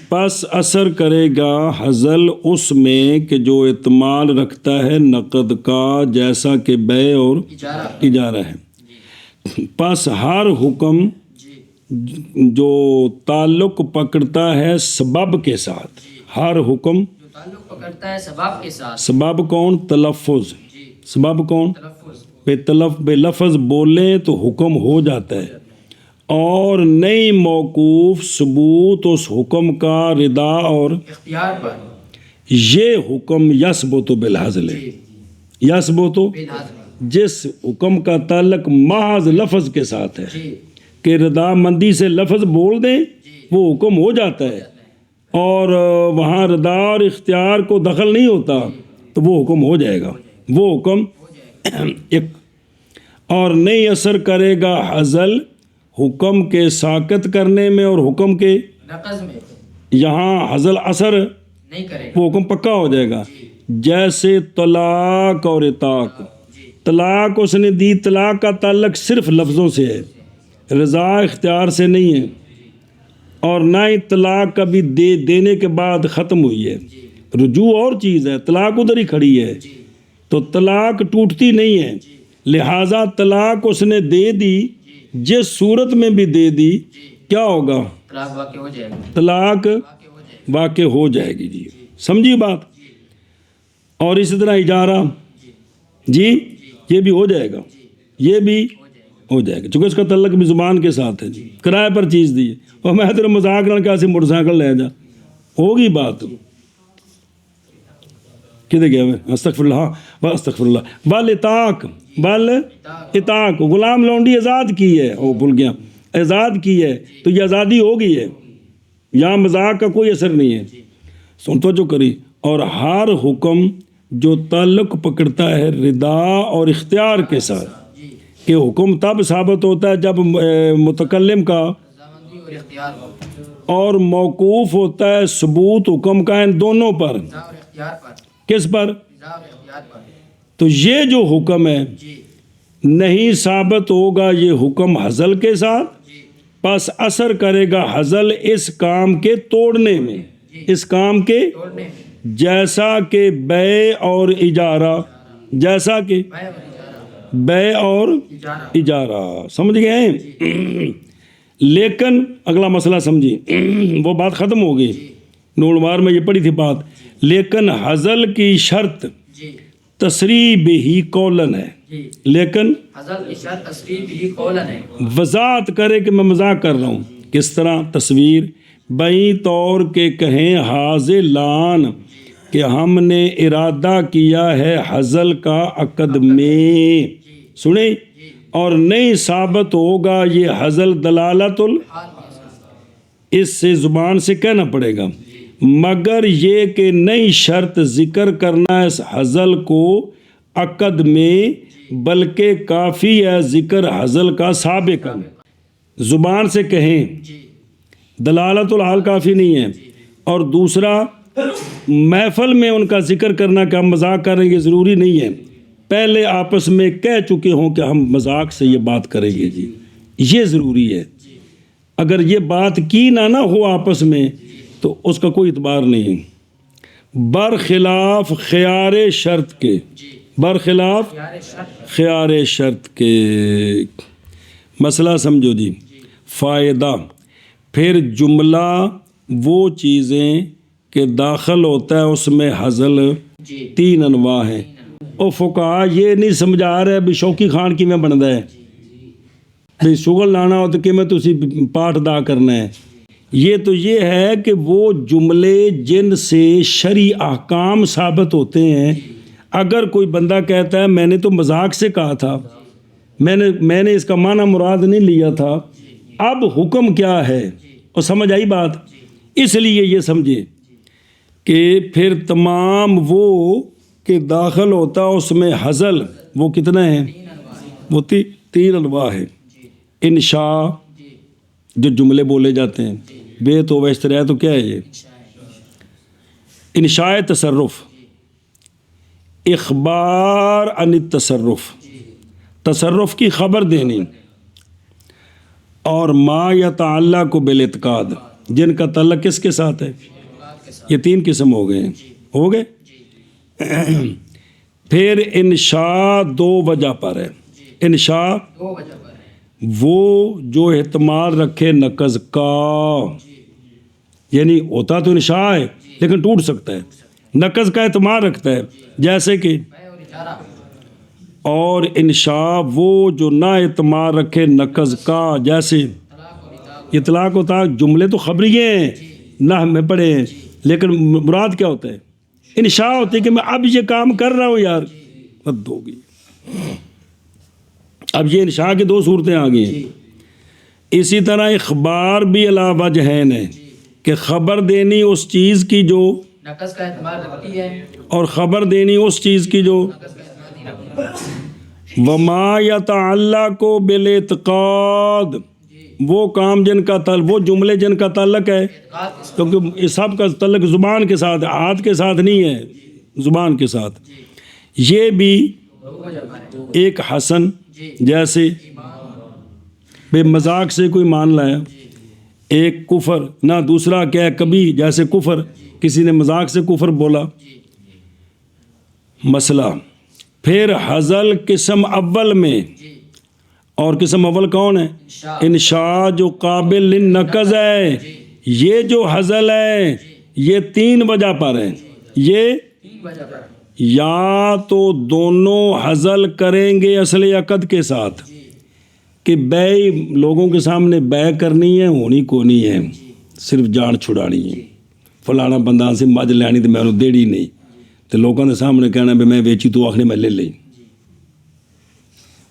A: پس اثر کرے گا حزل اس میں کہ جو احتمال رکھتا ہے نقد کا، جیسا کہ بے اور اجارہ ہے. پس ہر حکم جو تعلق پکڑتا ہے سبب کے ساتھ، ہر حکم
B: جو تعلق پکڑتا ہے سبب کے ساتھ.
A: سبب کون؟ تلفظ. سبب کون؟
B: تلفظ.
A: بے لفظ بولیں تو حکم ہو جاتا ہے. اور نئی موقوف ثبوت اس حکم کا ردا اور
B: اختیار پر،
A: یہ حکم یثبت بالحزل ہے. یثبت جس حکم کا تعلق محض لفظ کے ساتھ ہے کہ رضا مندی سے لفظ بول دیں وہ حکم ہو جاتا ہے، اور وہاں رضا اور اختیار کو دخل نہیں ہوتا تو وہ حکم ہو جائے گا. وہ حکم ایک. اور نہیں اثر کرے گا حزل حکم کے ساقط کرنے میں اور حکم کے
B: نقض میں.
A: یہاں حزل اثر
B: نہیں کرے گا.
A: وہ حکم پکا ہو جائے گا. جیسے طلاق اور اطاق. طلاق اس نے دی، طلاق کا تعلق صرف لفظوں سے ہے، رضا اختیار سے نہیں ہے. اور نہ ہی طلاق کبھی دینے کے بعد ختم ہوئی ہے. رجوع اور چیز ہے، طلاق ادھر ہی کھڑی ہے. تو طلاق ٹوٹتی نہیں ہے، لہٰذا طلاق اس نے دے دی، جس صورت میں بھی دے دی کیا ہوگا؟
B: طلاق واقع ہو جائے گا.
A: طلاق واقع ہو جائے گی. جی سمجھی بات. اور اسی طرح اجارہ جی یہ بھی ہو جائے گا، یہ بھی ہو جائے گا، چونکہ اس کا تعلق بھی زبان کے ساتھ ہے. جی کرائے پر چیز دی اور میں تیرے مذاق نہ کیسے موٹر سائیکل لے جا، ہوگی بات. کدھر گیا میں؟ استغفر اللہ و استغفر اللہ. بل اتاق غلام لونڈی آزاد کی ہے، وہ بھول گیا، آزاد کی ہے تو یہ آزادی ہو گئی ہے، یہاں مذاق کا کوئی اثر نہیں ہے. سن تو جو کری. اور ہر حکم جو تعلق پکڑتا ہے رضا اور اختیار کے ساتھ، کہ حکم تب ثابت ہوتا ہے جب متکلم کا
B: رضامندی اور اختیار ہو،
A: اور موقوف ہوتا ہے ثبوت حکم کا ان دونوں پر.
B: رضا اور اختیار پر.
A: کس پر؟
B: رضا اور اختیار پر.
A: تو یہ جو حکم ہے
B: جی
A: نہیں ثابت ہوگا یہ حکم حزل کے ساتھ،
B: جی
A: پس اثر کرے گا حزل اس کام کے توڑنے میں، اس کام کے
B: توڑنے میں.
A: جیسا کہ بے اور اجارہ، جیسا کہ
B: بے اور اجارہ.
A: بے اور
B: اجارہ.
A: اجارہ. سمجھ گئے؟ لیکن اگلا مسئلہ سمجھی، وہ بات ختم ہو گئی. نوڑوار میں یہ پڑھی تھی بات. لیکن حزل کی شرط
B: جی
A: تصریح بھی قولن ہے،
B: جی
A: لیکن
B: حزل کی شرط تصریح بھی قولن ہے.
A: وضاحت کرے کہ میں مذاق کر رہا ہوں. کس طرح؟ تصویر بئی طور کے کہیں حاضلان کہ ہم نے ارادہ کیا ہے حزل کا عقد میں، سنیں، اور نہیں ثابت ہوگا یہ حزل دلالت
B: حال کے ساتھ.
A: اس سے زبان سے کہنا پڑے گا، مگر یہ کہ نئی شرط ذکر کرنا اس حزل کو عقد میں، بلکہ کافی ہے ذکر حزل کا سابقا. زبان سے کہیں
B: جی
A: دلالت الحال کافی نہیں ہے. اور دوسرا محفل میں ان کا ذکر کرنا کہ ہم مذاق کریں گے ضروری نہیں ہے، پہلے آپس میں کہہ چکے ہوں کہ ہم مذاق سے یہ بات کریں گے. جی یہ ضروری ہے. اگر یہ بات کی نہ ہو آپس میں تو اس کا کوئی اعتبار نہیں. برخلاف خیار شرط کے، برخلاف
B: یار شرط.
A: خیار شرط کے. مسئلہ سمجھو جی. فائدہ پھر جملہ وہ چیزیں کہ داخل ہوتا ہے اس میں حزل
B: جی
A: 3 انواع ہیں. اور فقہا یہ نہیں سمجھا رہے بھی شوقی خان کی میں بنتا ہے، بھی شغل لانا ہو تو کہ میں تو اسی پاٹ ادا کرنا ہے. یہ تو یہ ہے کہ وہ جملے جن سے شرعی احکام ثابت ہوتے ہیں. اگر کوئی بندہ کہتا ہے میں نے تو مذاق سے کہا تھا، میں نے اس کا معنی مراد نہیں لیا تھا، اب حکم کیا ہے؟ اور سمجھ آئی بات؟ اس لیے یہ سمجھے کہ پھر تمام وہ کہ داخل ہوتا اس میں حزل، وہ کتنا ہے؟ وہ 3 انواع ہے. انشاء جو جملے بولے جاتے ہیں، بے تو ویشتریا تو کیا ہے یہ؟ انشاء تصرف، اخبار عن التصرف، تصرف کی خبر دینی، اور ما یتعلق بالاعتقاد جن کا تعلق کس کے ساتھ ہے؟ یہ 3 قسم ہو گئے. ہو گئے. پھر انشاء 2 وجہ پر ہے. انشاء
B: 2 وجہ پر ہے.
A: وہ جو احتمال رکھے نقض کا، یعنی ہوتا تو انشاء ہے لیکن ٹوٹ سکتا ہے، نقض کا احتمال رکھتا ہے، جیسے کہ
B: بے اور اجارہ.
A: اور انشاء وہ جو نہ اعتماد رکھے نقض کا، جیسے
B: طلاق اور اطاق.
A: اطلاق ہوتا ہے. جملے تو خبریے ہیں نہ ہمیں پڑھے ہیں، لیکن مراد کیا ہوتا ہے؟ انشاء ہوتی ہے کہ میں اب یہ کام کر رہا ہوں یار، حد ہوگی. اب یہ انشاء کی 2 صورتیں آ گئی ہیں. اسی طرح اخبار بھی علی وجہین ہے کہ خبر دینی اس چیز کی جو
B: نقص کا اعتماد رکھتی ہے،
A: اور خبر دینی اس چیز کی جو
B: نقص کا اعتماد نہیں رکھتی.
A: وما یتعلق بالاعتقاد وہ کام جن کا تعلق، وہ جملے جن کا تعلق ہے،
B: اعتقاد اس
A: کیونکہ اس سب کا تعلق زبان کے ساتھ، ہاتھ کے ساتھ نہیں ہے، زبان کے ساتھ. یہ بھی
B: 2 وجہ پر ہے.
A: ایک حسن
B: جی
A: جیسے بے مذاق سے کوئی مان لایا، ایک کفر نہ دوسرا کیا ہے کبھی جیسے کفر کسی نے مذاق سے کفر بولا مسئلہ. پھر ہزل قسم اول میں اور قسم اول کون ہے انشاء جو قابل للنقض ہے. یہ جو ہزل ہے یہ 3 وجہ پر ہے. یہ یا تو دونوں ہزل کریں گے اصل عقد کے ساتھ کہ بے لوگوں کے سامنے بے کرنی ہے ہونی کو نہیں ہے صرف جان چھڑانی ہے فلانا بندہ سے مجھ لینی تو میں انہوں دیڑی نہیں تو لوگوں کے سامنے کہنا بھی میں ویچی تو آخری میں لے لیں.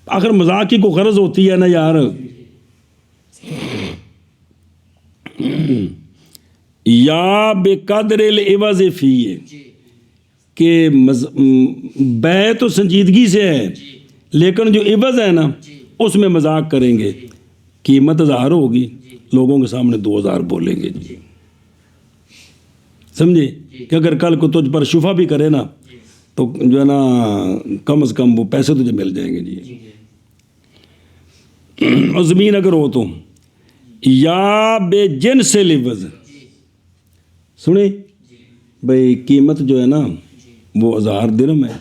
A: آخر مذاق کی کو غرض ہوتی ہے نا یار. یا بے قدر العوض فی کہ بے تو سنجیدگی سے ہے لیکن جو عوض ہے نا اس میں مذاق کریں گے. قیمت 1000 ہوگی لوگوں کے سامنے 2000 بولیں گے. سمجھے کہ اگر کل کو تجھ پر شفا بھی کرے نا تو جو ہے نا کم از کم وہ پیسے تجھے مل جائیں گے. جی اور زمین اگر ہو تو یا بے جنس لفظ سنیں بھئی قیمت جو ہے نا وہ 1000 درہم ہے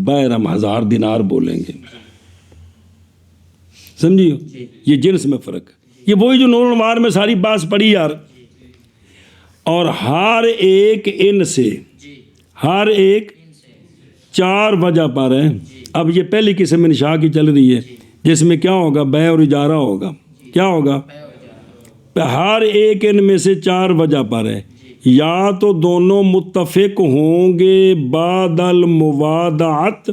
A: باہر ہم 1000 دینار بولیں گے. سمجھیو یہ جنس میں فرق. یہ وہی جو نور انوار میں ساری باس پڑی یار. اور ہر ایک ان سے ہر ایک 4 وجہ پر ہے. اب یہ پہلی قسم انشاء کی چل رہی ہے جس میں کیا ہوگا بے اور اجارہ ہوگا. کیا ہوگا ہر ایک ان میں سے 4 وجہ پر ہے. یا تو دونوں متفق ہوں گے بعد الموادعت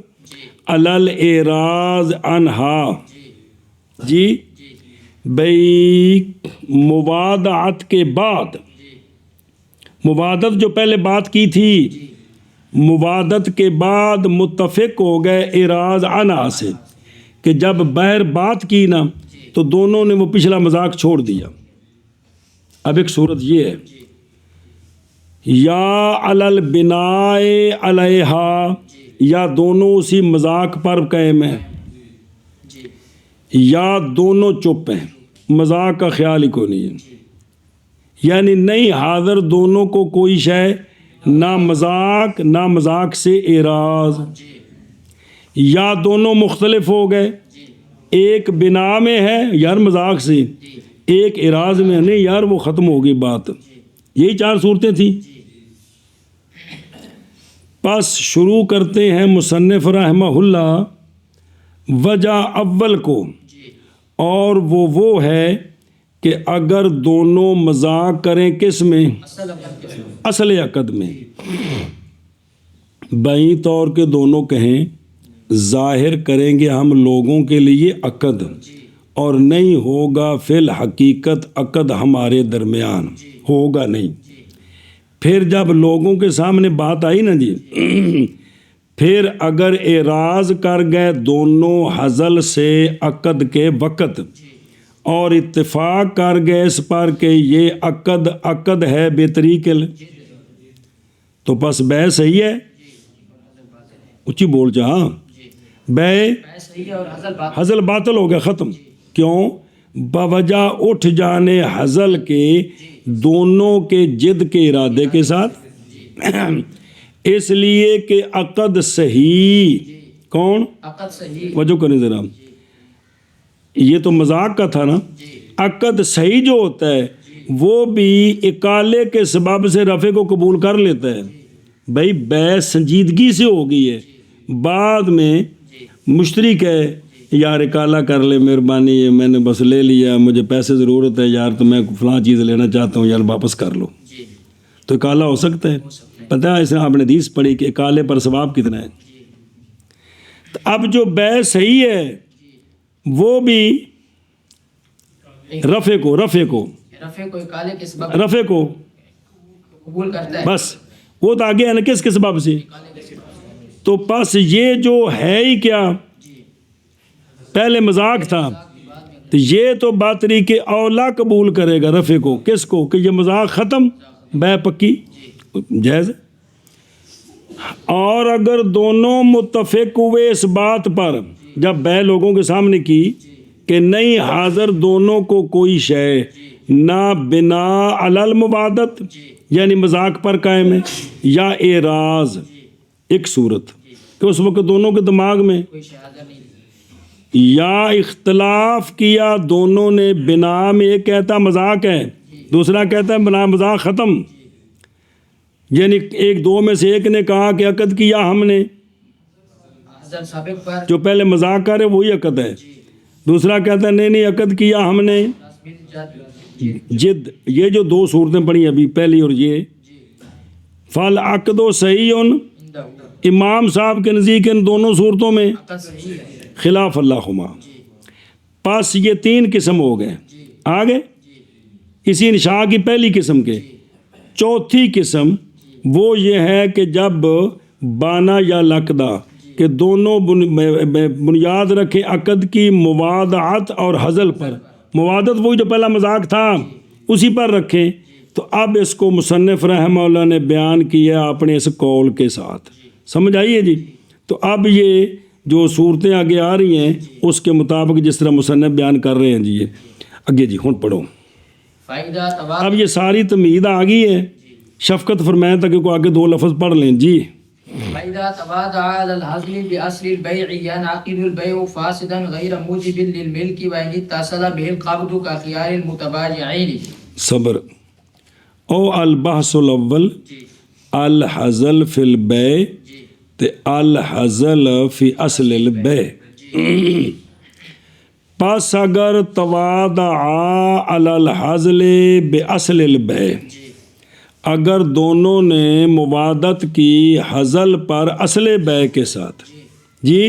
A: علی الاعراض عنہا. جی بھئی موادعت کے بعد موادت جو پہلے بات کی تھی موادت کے بعد متفق ہو گئے اعراض عنہا سے کہ جب بہر بات کی نا تو دونوں نے وہ پچھلا مذاق چھوڑ دیا. اب ایک صورت یہ ہے یا علی البناء علیہا یا دونوں اسی مذاق پر قائم ہیں یا دونوں چپ ہیں مذاق کا خیال ہی کو نہیں ہے. یعنی نہیں حاضر دونوں کو کوئی شے نہ مذاق سے اعراض. یا دونوں مختلف ہو گئے ایک بنا میں ہے یار مذاق سے ایک اعراض میں نہیں یار وہ ختم ہو گئی بات. یہی 4 صورتیں تھیں. پس شروع کرتے ہیں مصنف رحمہ اللہ وجہ اول کو اور وہ ہے کہ اگر دونوں مذاق کریں کس میں اصل عقد میں بائیں طور کے دونوں کہیں ظاہر کریں گے ہم لوگوں کے لیے عقد اور نہیں ہوگا فی الحقیقت عقد ہمارے درمیان ہوگا نہیں. پھر جب لوگوں کے سامنے بات آئی نا جی پھر اگر اعراض کر گئے دونوں ہزل سے عقد کے وقت اور اتفاق کر گئے اس پر کہ یہ عقد ہے بے طریق تو پس بے صحیح ہے. اچھی بول جا ہاں بے ہزل باطل ہو گیا ختم. کیوں بوجہ اٹھ جانے ہزل کے دونوں کے جد کے ارادے کے ساتھ اس لیے کہ عقد صحیح کون
B: عقد صحیح
A: وجہ کریں ذرا یہ تو مذاق کا تھا نا. عقد صحیح جو ہوتا ہے وہ بھی اکالے کے سبب سے رفع کو قبول کر لیتا ہے. بھائی بے سنجیدگی سے ہو گئی ہے بعد میں مشتری کہے یار اکالا کر لے مہربانی ہے میں نے بس لے لیا مجھے پیسے ضرورت ہے یار تو میں فلاں چیز لینا چاہتا ہوں یار واپس کر لو تو اکالا ہو سکتا ہے. پتہ ہے اسے آپ نے حدیث پڑھی کہ اکالے پر ثواب کتنا ہے. تو اب جو بے صحیح ہے وہ بھی رفع کو
B: اکالے کے سبب
A: رفع کو
B: قبول کرتا ہے.
A: بس وہ تو آگے ہے نا کس کے سبب سے. تو پس یہ جو ہے ہی کیا پہلے مذاق تھا تو یہ تو باطری کے اولا قبول کرے گا رفع کو. کس کو کہ یہ مذاق ختم بے پکی جائز. اور اگر دونوں متفق ہوئے اس بات پر جب بے لوگوں کے سامنے کی کہ نہیں حاضر دونوں کو کوئی شے نہ بنا علی المبادت یعنی مذاق پر قائم ہے، یا اعراض ایک صورت کہ اس وقت دونوں کے دماغ میں،
B: کوئی شہادہ نہیں،
A: یا اختلاف کیا دونوں نے بنا میں، ایک کہتا مذاق ہے دوسرا کہتا ہے بنا مذاق ختم، یعنی ایک دو میں سے ایک نے کہا کہ عقد کیا ہم نے،
B: حضر سابق پر
A: جو پہلے مذاق کرے وہی عقد ہے، دوسرا کہتا ہے نہیں عقد کیا ہم نے جد۔ یہ جو دو صورتیں پڑھی ابھی پہلی اور یہ، فل عقد و صحیح امام صاحب کے نزدیک ان دونوں صورتوں میں
B: عقد صحیح ہے،
A: خلاف اللہما، پس یہ تین قسم ہو گئے آگے اسی انشاء کی پہلی قسم کے۔ چوتھی قسم وہ یہ ہے کہ جب بانا یا لقدہ کہ دونوں بنیاد رکھیں عقد کی موادعت اور حزل پر، موادت وہی جو پہلا مذاق تھا اسی پر رکھیں، تو اب اس کو مصنف رحمہ اللہ نے بیان کیا اپنے اس قول کے ساتھ، سمجھ آئیے جی۔ تو اب یہ جو صورتیں آگے آ رہی ہیں اس کے مطابق جس طرح مصنف بیان کر رہے ہیں جی، یہ آگے جی ہوں پڑھو۔
B: فائدہ تبادل،
A: اب یہ ساری تمہید آ گئی ہے، شفقت فرمائیں تاکہ کوئی آگے دو لفظ پڑھ لیں جی۔
B: فإذا تبادع على الحزل بأصل البيع ينعقد البيع فاسدا غير موجب للملك وإن اتصل به القبض كخيار المتبايعين۔
A: صبر او البحث الاول الحزل فی البیع تے الحزل فی اصل البیع، پس اگر توادع علی الحزل باصل البیع، اگر دونوں نے موادت کی حزل پر اصل بیع کے ساتھ جی،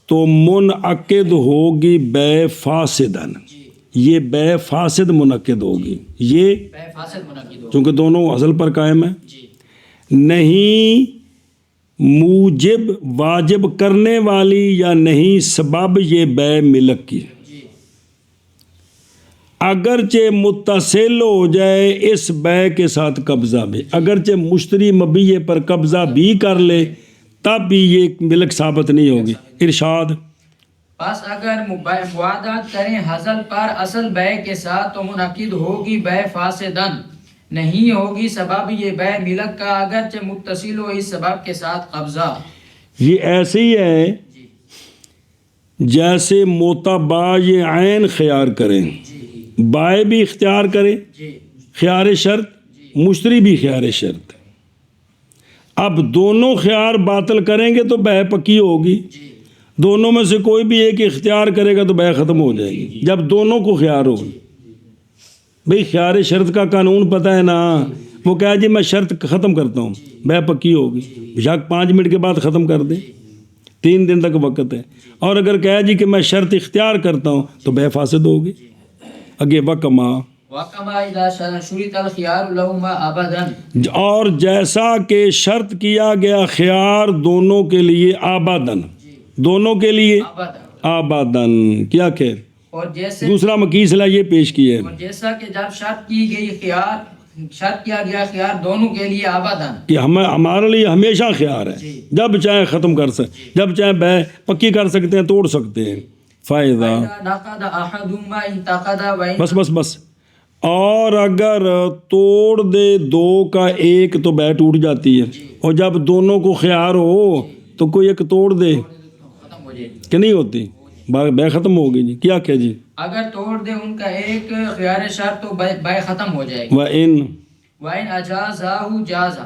A: تو منعقد ہوگی بیع فاسدن، یہ بیع فاسد منعقد ہوگی، یہ
B: بیع فاسد منعقد ہو،
A: چونکہ دونوں اصل پر قائم ہیں،
B: جی
A: نہیں موجب واجب کرنے والی یا نہیں سبب یہ بیع ملک کی،
B: جی
A: اگرچہ متصل ہو جائے اس بیع کے ساتھ قبضہ بھی، اگرچہ مشتری مبیع پر قبضہ بھی کر لے تب بھی یہ ملک ثابت نہیں ہوگی۔ ارشاد
B: پس اگر موادات کریں حزل پر اصل بیع کے ساتھ تو منعقد ہوگی بیع فاسدن، نہیں ہوگی سبب یہ بیع ملک کا اگرچہ متصل ہو اس سبب کے ساتھ قبضہ۔
A: یہ ایسے ہی ہے جیسے متبايع عین خیار کریں، بائع بھی اختیار کرے
B: جی
A: خیار شرط، مشتری بھی خیار شرط، اب دونوں خیار باطل کریں گے تو بیع پکی ہوگی،
B: جی
A: دونوں میں سے کوئی بھی ایک اختیار کرے گا تو بیع ختم ہو جائے گی جب دونوں کو خیار ہو۔ بھئی خیار شرط کا قانون پتہ ہے نا، وہ کہا جی میں شرط ختم کرتا ہوں، بیع پکی ہوگی، بیشک 5 منٹ کے بعد ختم کر دے، 3 دن تک وقت ہے، اور اگر کہا جی کہ میں شرط اختیار کرتا ہوں تو بیع فاسد ہوگی۔ اگے وکما،
B: وَكَمَا إِذَا شُرِطَ الْخِيَارُ لَهُمَا أَبَدًا،
A: اور جیسا کہ شرط کیا گیا خیار دونوں کے لیے آبادن، دونوں کے لیے
B: أبدا،
A: آبادن، کیا کہ
B: اور جیسے
A: دوسرا مکیسلہ یہ پیش کی ہے
B: اور جیسا کہ جب شرط کی گئی خیار، شرط کیا گیا خیار دونوں کے لیے آبادن،
A: کہ ہمارے لیے ہمیشہ خیار ہے، جب چاہے ختم کر سکتے، جب چاہے بیع پکی کر سکتے ہیں، توڑ سکتے ہیں۔ فائدہ
B: نقد احدهما انتقد وإن،
A: بس بس بس، اور اگر توڑ دے دو کا ایک تو بیع ٹوٹ جاتی ہے، اور جب دونوں کو خیار ہو تو کوئی ایک توڑ دے
B: ختم ہو جائے گی،
A: کہ نہیں ہوتی، بیع ختم ہوگی جی۔ کیا کہ جی
B: اگر توڑ دے ان کا ایک خیار شرط تو بیع ختم ہو جائے گی۔
A: وَإِن،
B: وَإِنْ أَجَازَهُ جَازَ،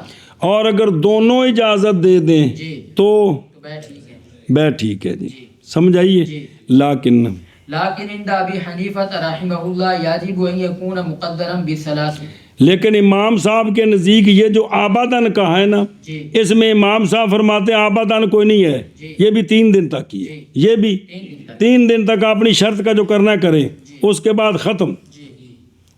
A: اور اگر دونوں اجازت دے دیں
B: جی
A: تو
B: تو بیع ٹھیک ہے،
A: بیع ٹھیک ہے جی، سمجھ آئیے۔
B: جی
A: لیکن
B: لیکن عند ابی حنیفہ رحمہ اللہ یجب ان یکون مقدرا بالثلاث،
A: لیکن امام صاحب کے نزدیک یہ جو آبادن کا ہے نا،
B: جی
A: اس میں امام صاحب فرماتے ہیں آبادن کوئی نہیں ہے،
B: جی
A: یہ بھی 3 دن تک کی ہے، یہ بھی
B: 3 دن تک،
A: 3 دن تک اپنی شرط کا جو کرنا کریں، اس کے بعد ختم،
B: جی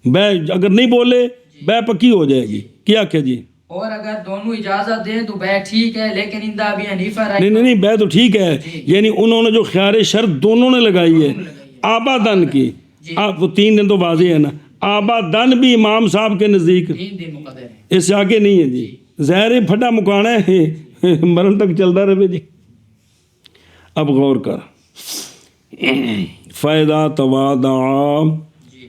A: بیع اگر نہیں بولے بیع پکی ہو جائے گی۔ کیا کہ جی
B: اور اگر دونوں اجازت دیں تو بیع ٹھیک ہے، لیکن عند ابی حنیفہ
A: نہیں نہیں نہیں، بیع تو ٹھیک ہے، یعنی انہوں نے جو خیار شرط دونوں نے لگائی ہے آبادن کی، وہ 3 دن تو واضح ہے نا، آبادن بھی امام صاحب کے نزدیک
B: 3 دن مقدر ہے،
A: اس سے آگے نہیں ہے جی، زہر پھٹا مکانا ہے مرن تک چلتا رہے جی۔ اب غور کر، فائدہ توادع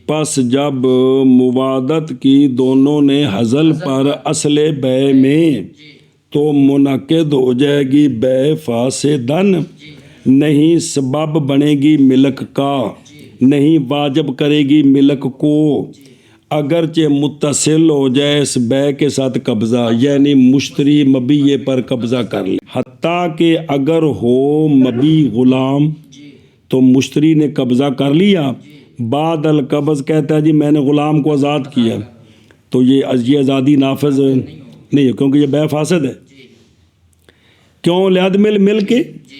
A: پس جب موادت کی دونوں نے حضل پر اصل بے میں تو منعقد ہو جائے گی بے فاسدن، نہیں سبب بنے گی ملک کا، نہیں واجب کرے گی ملک کو، اگرچہ متصل ہو جائے اس بے کے ساتھ قبضہ، یعنی مشتری مبیع پر قبضہ کر لے، حتیٰ کہ اگر ہو مبیع غلام تو مشتری نے قبضہ کر لیا، بعد القبض کہتا ہے جی میں نے غلام کو آزاد کیا، تو یہ آزادی نافذ نہیں ہے کیونکہ یہ بے فاسد ہے۔ کیوں؟ لعدم الملک،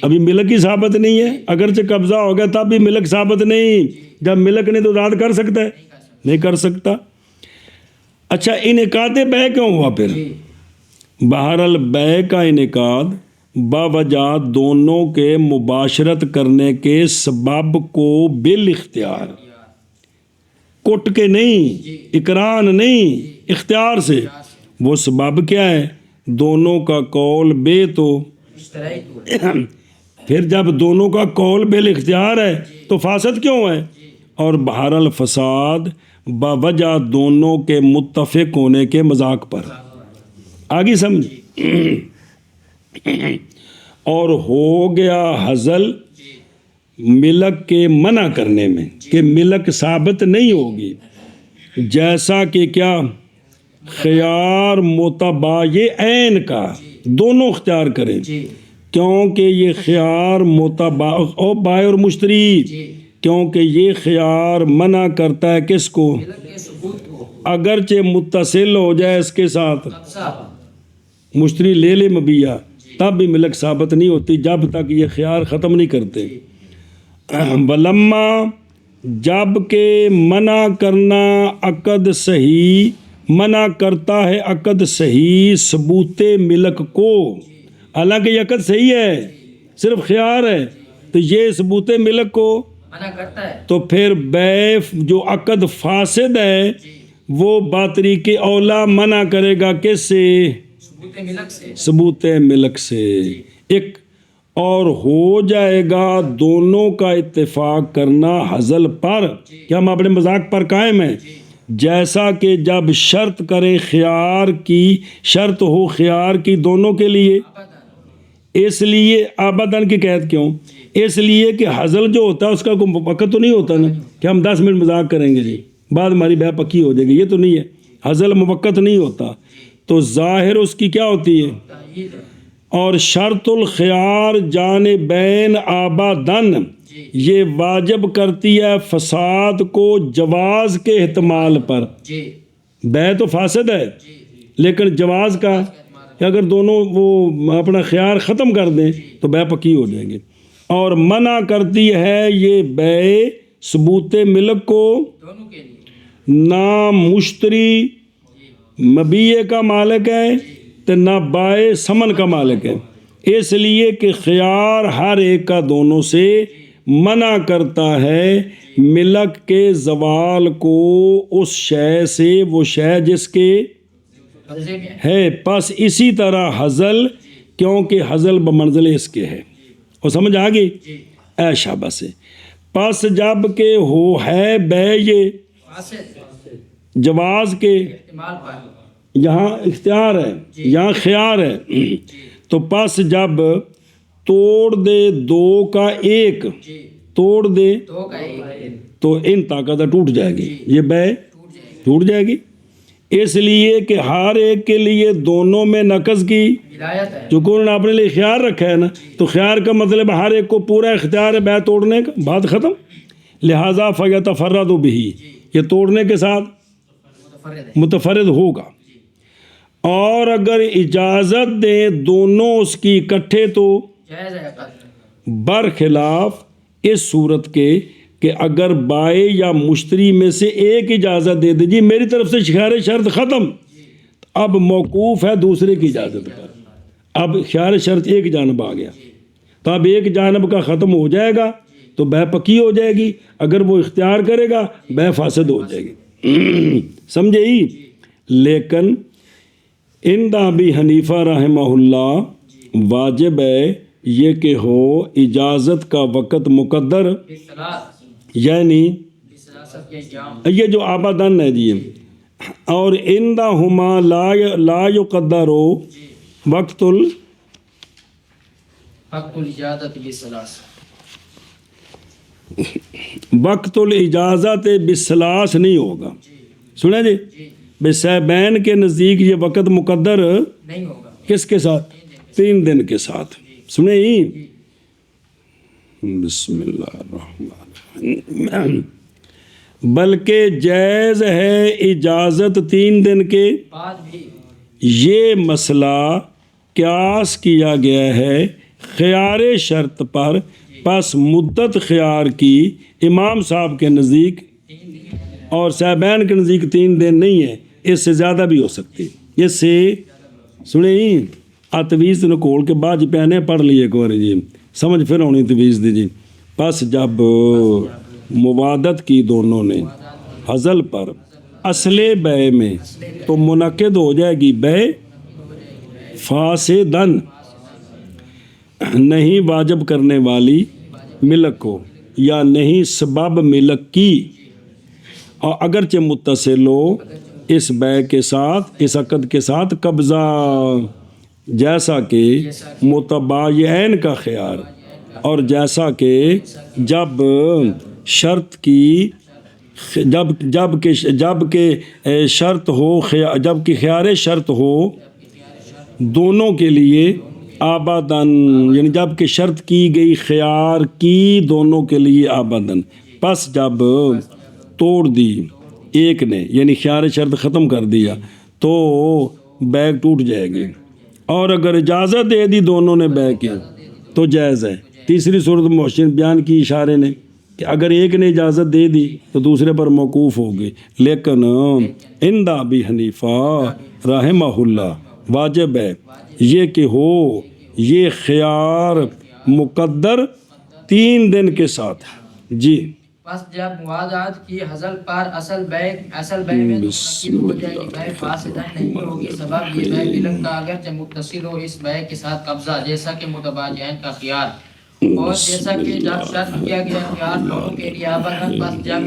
A: ابھی ملک ہی ثابت نہیں ہے، اگرچہ قبضہ ہو گیا تب بھی ملک ثابت نہیں، جب ملک نہیں تو آزاد کر سکتا ہے؟ نہیں کر سکتا۔ اچھا انعقاد بے کیوں ہوا پھر؟ بہرحال بے کا انعقاد باوجہ دونوں کے مباشرت کرنے کے سبب کو بالاختیار، کٹ کے نہیں، اقران نہیں، اختیار سے۔ وہ سبب کیا ہے؟ دونوں کا قول بے تو پھر جب دونوں کا قول بالاختیار ہے تو فاسد کیوں ہے؟ اور بہرحال فساد باوجہ دونوں کے متفق ہونے کے مذاق پر، آگے سمجھ۔ اور ہو گیا حضل ملک کے منع کرنے میں کہ ملک ثابت نہیں ہوگی، جیسا کہ کیا خیار متباین کا دونوں اختیار کریں، کیونکہ یہ خیار او بائع اور مشتری، کیونکہ یہ خیار منع کرتا ہے کس کو؟ اگرچہ متصل ہو جائے اس کے ساتھ، مشتری لے لے مبیع، تب بھی ملک ثابت نہیں ہوتی جب تک یہ خیار ختم نہیں کرتے۔ ولما جب کہ منع کرنا عقد صحیح، منع کرتا ہے عقد صحیح ثبوت ملک کو، حالانکہ یہ عقد صحیح ہے صرف خیار ہے، تو یہ ثبوت ملک کو
B: منع کرتا ہے، تو
A: پھر بے جو عقد فاسد ہے وہ باطریق اولا منع کرے گا کس سے؟ ثبوت ملک سے۔ ایک اور ہو جائے گا دونوں کا اتفاق کرنا حضل پر، کہ ہم اپنے مذاق پر قائم ہیں، جیسا کہ جب شرط کرے خیار کی، شرط ہو خیار کی دونوں کے لیے، اس لیے آبادان کی قید کیوں؟ اس لیے کہ حضل جو ہوتا ہے اس کا کوئی وقت تو نہیں ہوتا نا کہ ہم 10 منٹ مذاق کریں گے جی بعد ہماری بے پکی ہو جائے گی، یہ تو نہیں ہے، حضل موقت نہیں ہوتا، تو ظاہر اس کی کیا ہوتی ہے؟ اور شرط الخیار جانبین آبادن، یہ واجب کرتی ہے فساد کو جواز کے احتمال پر، بے تو فاسد ہے لیکن جواز کا کہ اگر دونوں وہ اپنا خیار ختم کر دیں تو بے پکی ہو جائیں گے، اور منع کرتی ہے یہ بے ثبوت ملک کو، نہ مشتری مبیع کا مالک ہے تو نہ بائع ثمن کا مالک ہے، اس لیے کہ خیار ہر ایک کا دونوں سے منع کرتا ہے ملک کے زوال کو اس شے سے، وہ شے جس کے ہے، پس اسی طرح حضل، کیونکہ حضل بمنزل اس کے ہے، اور سمجھ آگئی؟ اے شاباش سے پس جب کہ ہو ہے بے یہ جواز کے، یہاں اختیار ہے یہاں خیار ہے، تو پس جب توڑ دے دو کا ایک، توڑ دے تو ان طاقتیں ٹوٹ جائے گی، یہ بے ٹوٹ جائے گی، اس لیے کہ ہر ایک کے لیے دونوں میں نقض کی، چونکہ انہوں نے اپنے لیے خیار رکھا ہے نا، تو خیار کا مطلب ہر ایک کو پورا اختیار ہے بے توڑنے کا، بات ختم، لہذا فیتفرد بہ، یہ توڑنے کے ساتھ متفرد ہوگا، اور اگر اجازت دیں دونوں اس کی اکٹھے تو برخلاف اس صورت کے کہ اگر بائع یا مشتری میں سے ایک اجازت دے دے جی میری طرف سے خیار شرط ختم، اب موقوف ہے دوسرے کی اجازت پر، اب خیار شرط ایک جانب آ گیا تو اب ایک جانب کا ختم ہو جائے گا تو بے پکی ہو جائے گی، اگر وہ اختیار کرے گا بے فاسد ہو جائے گی، سمجھے ہی؟ لیکن عند ابی حنیفہ رحمہ اللہ واجب ہے یہ کہ ہو اجازت کا وقت مقدر، یعنی
B: مقصد یہ کیا
A: یہ جو آبادن ہے جی، اور عندہما لا یقدر وقت
B: حق الاجازت بالثلاث
A: وقت الاجازت بالثلاث نہیں ہوگا. سنیں جی، بے صاحبین کے نزدیک یہ وقت مقدر
B: نہیں ہوگا.
A: کس کے ساتھ؟ 3 دن کے ساتھ. سنیں ہی، بسم اللہ الرحمن الرحیم. بلکہ جائز ہے اجازت 3 دن کے
B: بعد بھی.
A: یہ مسئلہ قیاس کیا گیا ہے خیار شرط پر، پس مدت خیار کی امام صاحب کے نزدیک اور صاحبین کے نزدیک 3 دن نہیں ہے، اس سے زیادہ بھی ہو سکتی. اس سے سنیں تویز نکول کے بعد پہنے پڑھ لیے ایک بار جی، سمجھ پھر ہونی تویز دی جی. پس جب موادت کی دونوں نے حضل پر اصل بے میں، تو منعقد ہو جائے گی بے فاسدن، نہیں واجب کرنے والی ملک کو، یا نہیں سبب ملک کی، اور اگرچہ متصل ہو اس بے کے ساتھ، اس عقد کے ساتھ قبضہ، جیسا کہ متباین کا خیار، اور جیسا کہ جب شرط کی جب کہ شرط ہو، جب کہ خیار شرط ہو دونوں کے لیے آبادن، یعنی جب کہ شرط کی گئی خیار کی دونوں کے لیے آبادن، پس جب توڑ دی ایک نے، یعنی خیار شرط ختم کر دیا، تو بیع ٹوٹ جائے گی. اور اگر اجازت دے دی دونوں نے بیع کی تو جائز ہے. تیسری صورت محسن بیان کی اشارے نے کہ اگر ایک نے اجازت دے دی تو دوسرے پر موقوف ہوگی. لیکن عند ابی حنیفہ رحمہ اللہ واجب ہے یہ کہ ہو یہ خیار مقدر 3 دن کے ساتھ. جی،
B: پس جب موازات کی حضل پر اصل بے میں منعقد ہو جائے گی، بے فاسدن نہیں ہوگی. سبب یہ بے ملک کا اگرچہ متصل ہو اس بے کے ساتھ قبضہ، جیسا کہ متباجین کا خیار، اور جیسا کہ جب شرط کیا گیا خیار دونوں کے لیے آبادن، پس جب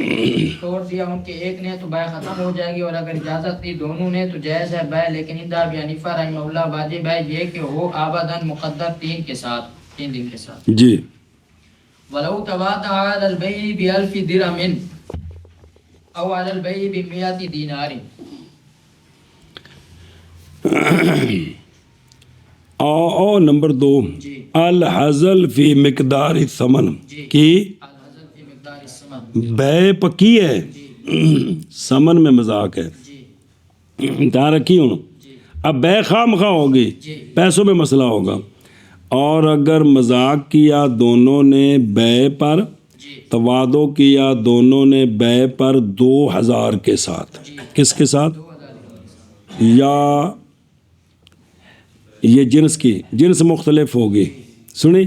B: توڑ دیا ان کے ایک نے تو بے ختم ہو جائے گی، اور اگر اجازت دی دونوں نے تو جائز ہے بے. لیکن عند ابی حنیفہ رحمہ اللہ واجب ہے یہ کہ ہو آبادن مقدر 3 کے ساتھ، 3 دن کے ساتھ.
A: جی.
B: ولو تواطأ على البيع ب1000 درهم او على البيع ب100 دینار.
A: اور نمبر 2 الحزل فی مقدار الثمن کی
B: الحزل فی مقدار الثمن،
A: بے پکی ہے، ثمن میں مذاق ہے. کہاں رکھی ہوں، اب بے خواہ مخواہ ہوگی، پیسوں میں مسئلہ ہوگا. اور اگر مذاق کیا دونوں نے بے پر، توادو کیا دونوں نے بے پر 2000 کے ساتھ، کس کے ساتھ؟ یا یہ جنس مختلف ہوگی. سنی.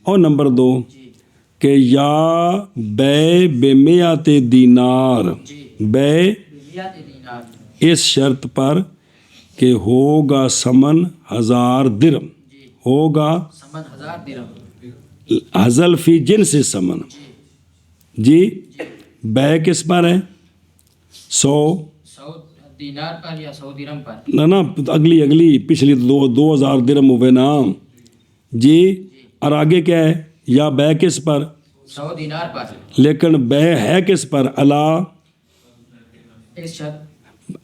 A: اور نمبر 2 کہ یا بے بمیات دینار، بے اس شرط پر کہ ہوگا ثمن 1000 درہم، ہوگا
B: ثمن 1000 درہم.
A: حزل فی جنس ثمن. جی، بے کس پر ہے؟ 100
B: دینار پر یا 100 درہم پر.
A: نا اگلی پچھلی 2000 درہم ہوئے نا جی. اور آگے کیا ہے؟ یا بے کس پر؟
B: 100 دینار پر.
A: لیکن بے ہے کس پر؟ اللہ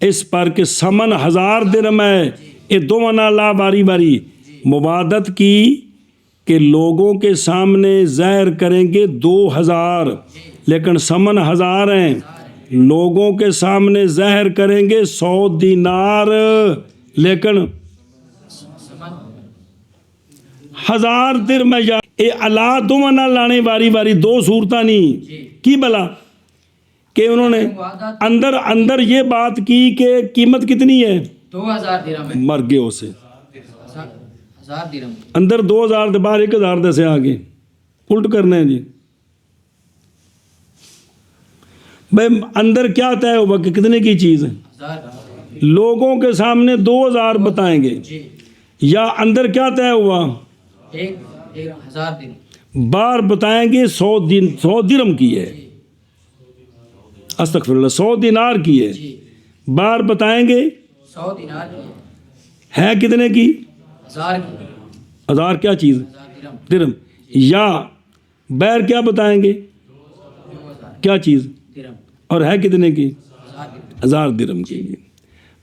A: اس پر کہ ثمن 1000 درہم ہے. یہ دونوں لا باری باری موادت کی کہ لوگوں کے سامنے ظاہر کریں گے 2000، لیکن ثمن 1000 ہیں. لوگوں کے سامنے ظاہر کریں گے 100 دینار، لیکن 1000 درہم ہے. یا اے اللہ دونوں نہ لانے باری باری 2 صورتیں نہیں کی بلا کہ انہوں نے اندر یہ بات کی کہ قیمت کتنی ہے؟
B: 2000 درہم.
A: مر گئے اسے
B: 1000 درہم
A: اندر 2000 دے باہر 1000 دے سے آگے الٹ کرنے ہیں. جی بھائی اندر کیا طے ہوگا کہ کتنے کی چیز ہے؟ لوگوں کے سامنے 2000 بتائیں گے. یا اندر کیا طے ہوا؟
B: 1000 درہم.
A: باہر بتائیں گے 100 درہم کی ہے. استغفراللہ 100 دینار کی ہے.
B: جی
A: بار بتائیں گے
B: 100 دینار کی
A: ہے کتنے کی؟
B: 1000 کی.
A: 1000 کیا چیز؟
B: 1000 درہم.
A: درہم. یا بیر کیا بتائیں گے
B: 2000
A: کیا چیز؟
B: درہم.
A: اور ہے کتنے کی؟
B: 1000 درہم.
A: 1000 درہم کی.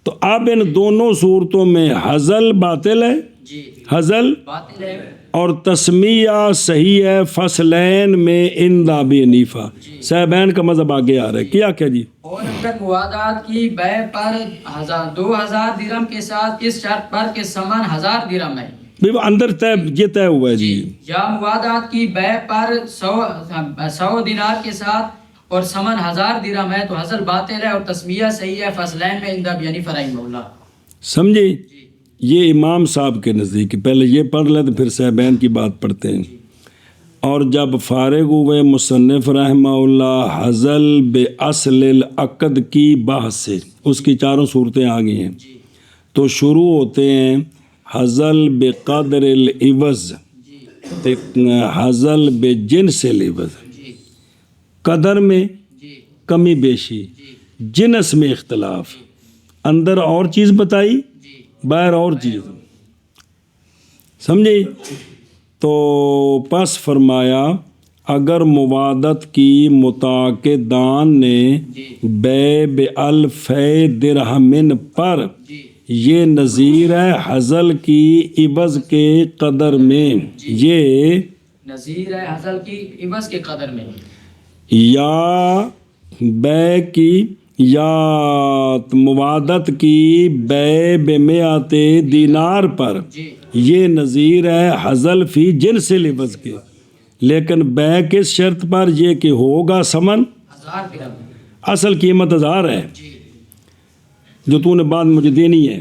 A: تو اب ان دونوں صورتوں میں حزل باطل ہے،
B: جی
A: حزل
B: باطل ہے.
A: اور تسمیہ صحیح ہے فصلین میں عند ابی حنیفہ. صاحبین کا مذہب آگے آ رہا ہے. کیا جی؟
B: اور اگر موادات کی بے پر 2000 درہم کے ساتھ اس شرط پر کہ ثمن 1000 درہم ہے.
A: وہ اندر یہ طے ہوا ہے جی.
B: یا موادات کی بے پر 100 دینار کے ساتھ اور ثمن 1000 درہم ہے تو حضر باطل ہے اور تسمیہ صحیح ہے فصلین میں عند ابی حنیفہ رحمہ اللہ.
A: سمجھے؟ یہ امام صاحب کے نزدیک. پہلے یہ پڑھ لیں تو پھر صاحبین کی بات پڑھتے ہیں. اور جب فارغ ہوئے مصنف رحمہ اللہ حزل باصل العقد کی بحث سے، اس کی چاروں صورتیں آ گئی ہیں، تو شروع ہوتے ہیں حزل بقدر العوض، حزل بجنس العوض. قدر میں کمی بیشی، جنس میں اختلاف، اندر اور چیز بتائی باہر اور چیز. سمجھے؟ تو پس فرمایا اگر موادت کی متعاقدان نے بے بألف درہم پر، یہ نظیر ہے حزل کی عوض کے قدر میں، یہ
B: نظیر ہے حزل کی عوض کے قدر میں،
A: یا بے کی یا موادت کی بے بمئات دینار پر، یہ نظیر ہے حزل فی جنس العوض کے. لیکن بے کس شرط پر؟ یہ کہ ہوگا ثمن
B: 1000 درہم.
A: اصل قیمت 1000 ہے جو تو نے بعد مجھے دینی ہے.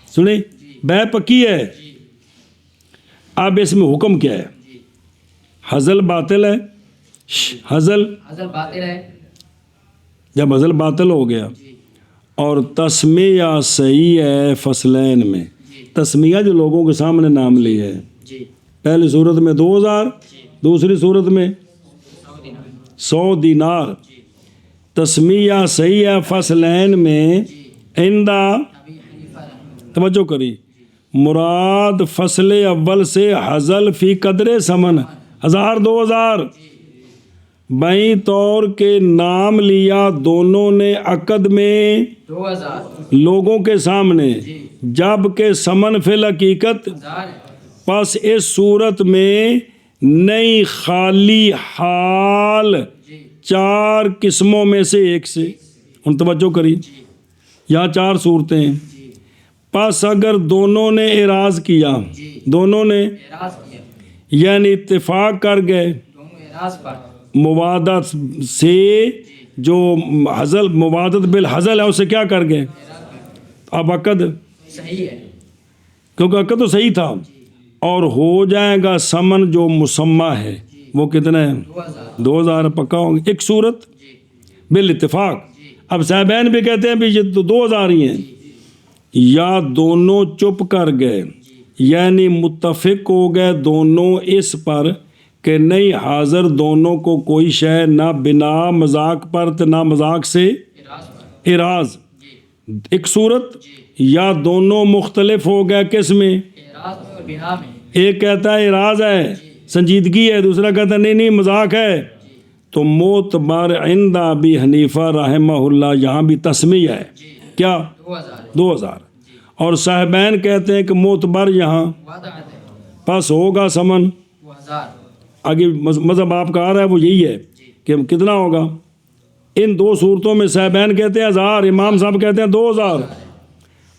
A: سنیں، بے پکی ہے. اب اس میں حکم کیا ہے؟ حزل باطل ہے. حزل
B: باطل ہے.
A: جب حزل باطل ہو گیا اور تسمیہ صحیح ہے فصلین میں، تسمیہ جو لوگوں کے سامنے نام لی ہے، پہلی صورت میں 2000، دوسری صورت میں 100 دینار. تسمیہ صحیح ہے فصلین میں عند، توجہ کری، مراد فصل اول سے حزل فی قدر ثمن 1000 2000 بائیں طور کے نام لیا دونوں نے عقد میں
B: 2000
A: لوگوں کے سامنے، جب کہ ثمن فی الحقیقت. پس اس صورت میں نئی خالی حال 4 قسموں میں سے ایک سے. ان توجہ کری، یہاں 4 صورتیں ہیں. پس اگر دونوں نے اعراض کیا، دونوں نے یعنی اتفاق کر گئے موادت سے، جو حزل موادت بالحزل ہے اسے کیا کر گئے؟ اب عقد
B: صحیح ہے
A: کیونکہ عقد تو صحیح تھا، اور ہو جائے گا ثمن جو مسمہ ہے وہ کتنا ہے؟ 2000 پکا ہوں گے. ایک صورت بالاتفاق. اب صاحبین بھی کہتے ہیں بھی یہ تو 2000 ہی ہیں. یا دونوں چپ کر گئے یعنی متفق ہو گئے دونوں اس پر کہ نہیں حاضر دونوں کو کوئی شے نہ بنا مذاق پر نہ مذاق سے اعراض. ایک صورت. یا دونوں مختلف ہو گئے کس میں؟ ایک کہتا ہے اعراض ہے سنجیدگی ہے، دوسرا کہتا ہے نہیں مذاق ہے. تو معتبر عند ابی حنیفہ رحمہ اللہ یہاں بھی تسمیہ ہے. کیا؟ 2000. اور صاحبین کہتے ہیں کہ معتبر یہاں پس ہوگا ثمن. آگے مذہب آپ کا آ رہا ہے وہ یہی ہے کہ کتنا ہوگا. ان 2 صورتوں میں صاحبین کہتے ہیں 1000، امام صاحب کہتے ہیں 2000.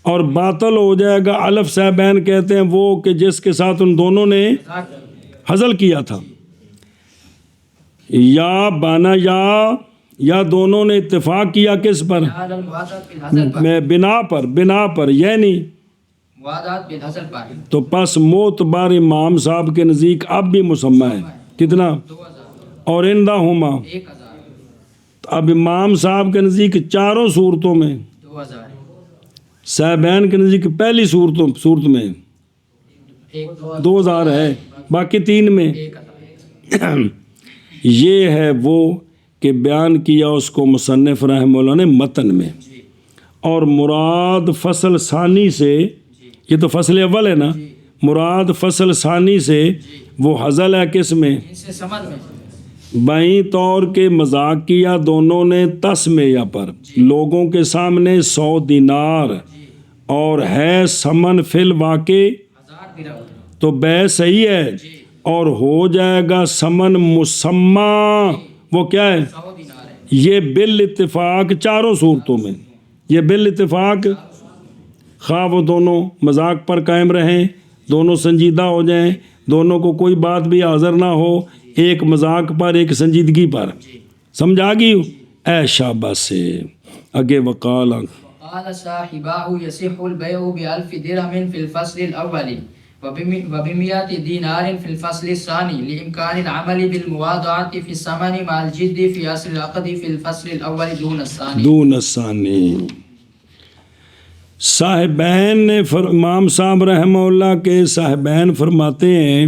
A: اور باطل ہو جائے گا الف صاحبین کہتے ہیں وہ کہ جس کے ساتھ ان دونوں نے حزل کیا تھا. یا بانا یا دونوں نے اتفاق کیا کس پر؟ میں بنا پر یعنی تو پس معتبر امام صاحب کے نزدیک اب بھی مسمہ ہے کتنا؟ اور عندہ ہما. اب امام صاحب کے نزدیک 4 صورتوں میں، صاحبین کے نزدیک پہلی صورت میں 2000 ہے، باقی 3 میں. یہ ہے وہ کہ بیان کیا اس کو مصنف رحمہ اللہ نے متن میں، اور مراد فصل ثانی سے، یہ تو فصل اول ہے نا، مراد فصل ثانی سے وہ حزل ہے کس میں؟
B: ان سے سمن میں
A: بائیں طور کے مذاق کیا دونوں نے تسمیہ پر، لوگوں کے سامنے 100 دینار اور ہے سمن فی الواقع
B: 1000 درہم
A: تو بے صحیح ہے، اور ہو جائے گا سمن مسمى، وہ کیا ہے؟
B: 100 دینار ہے
A: یہ بالاتفاق چاروں صورتوں میں، یہ بالاتفاق خواہ وہ دونوں مذاق پر قائم رہیں، دونوں سنجیدہ ہو جائیں، دونوں کو کوئی بات بھی حاضر نہ ہو، ایک مذاق پر ایک سنجیدگی پر، سمجھ آ گئی؟ اے شاباش سے آگے وقال
B: قال صاحباه يصح البيع ب1000 درهم في الفصل الأول وب100 دينار في الفصل الثاني لإمكان العمل بالمواضعة في الثمن مع الجد في أصل العقد في الفصل الأول دون الثاني
A: دون الثانی۔ صاحبین نے امام صاحب رحمہ اللہ کے صاحبین فرماتے ہیں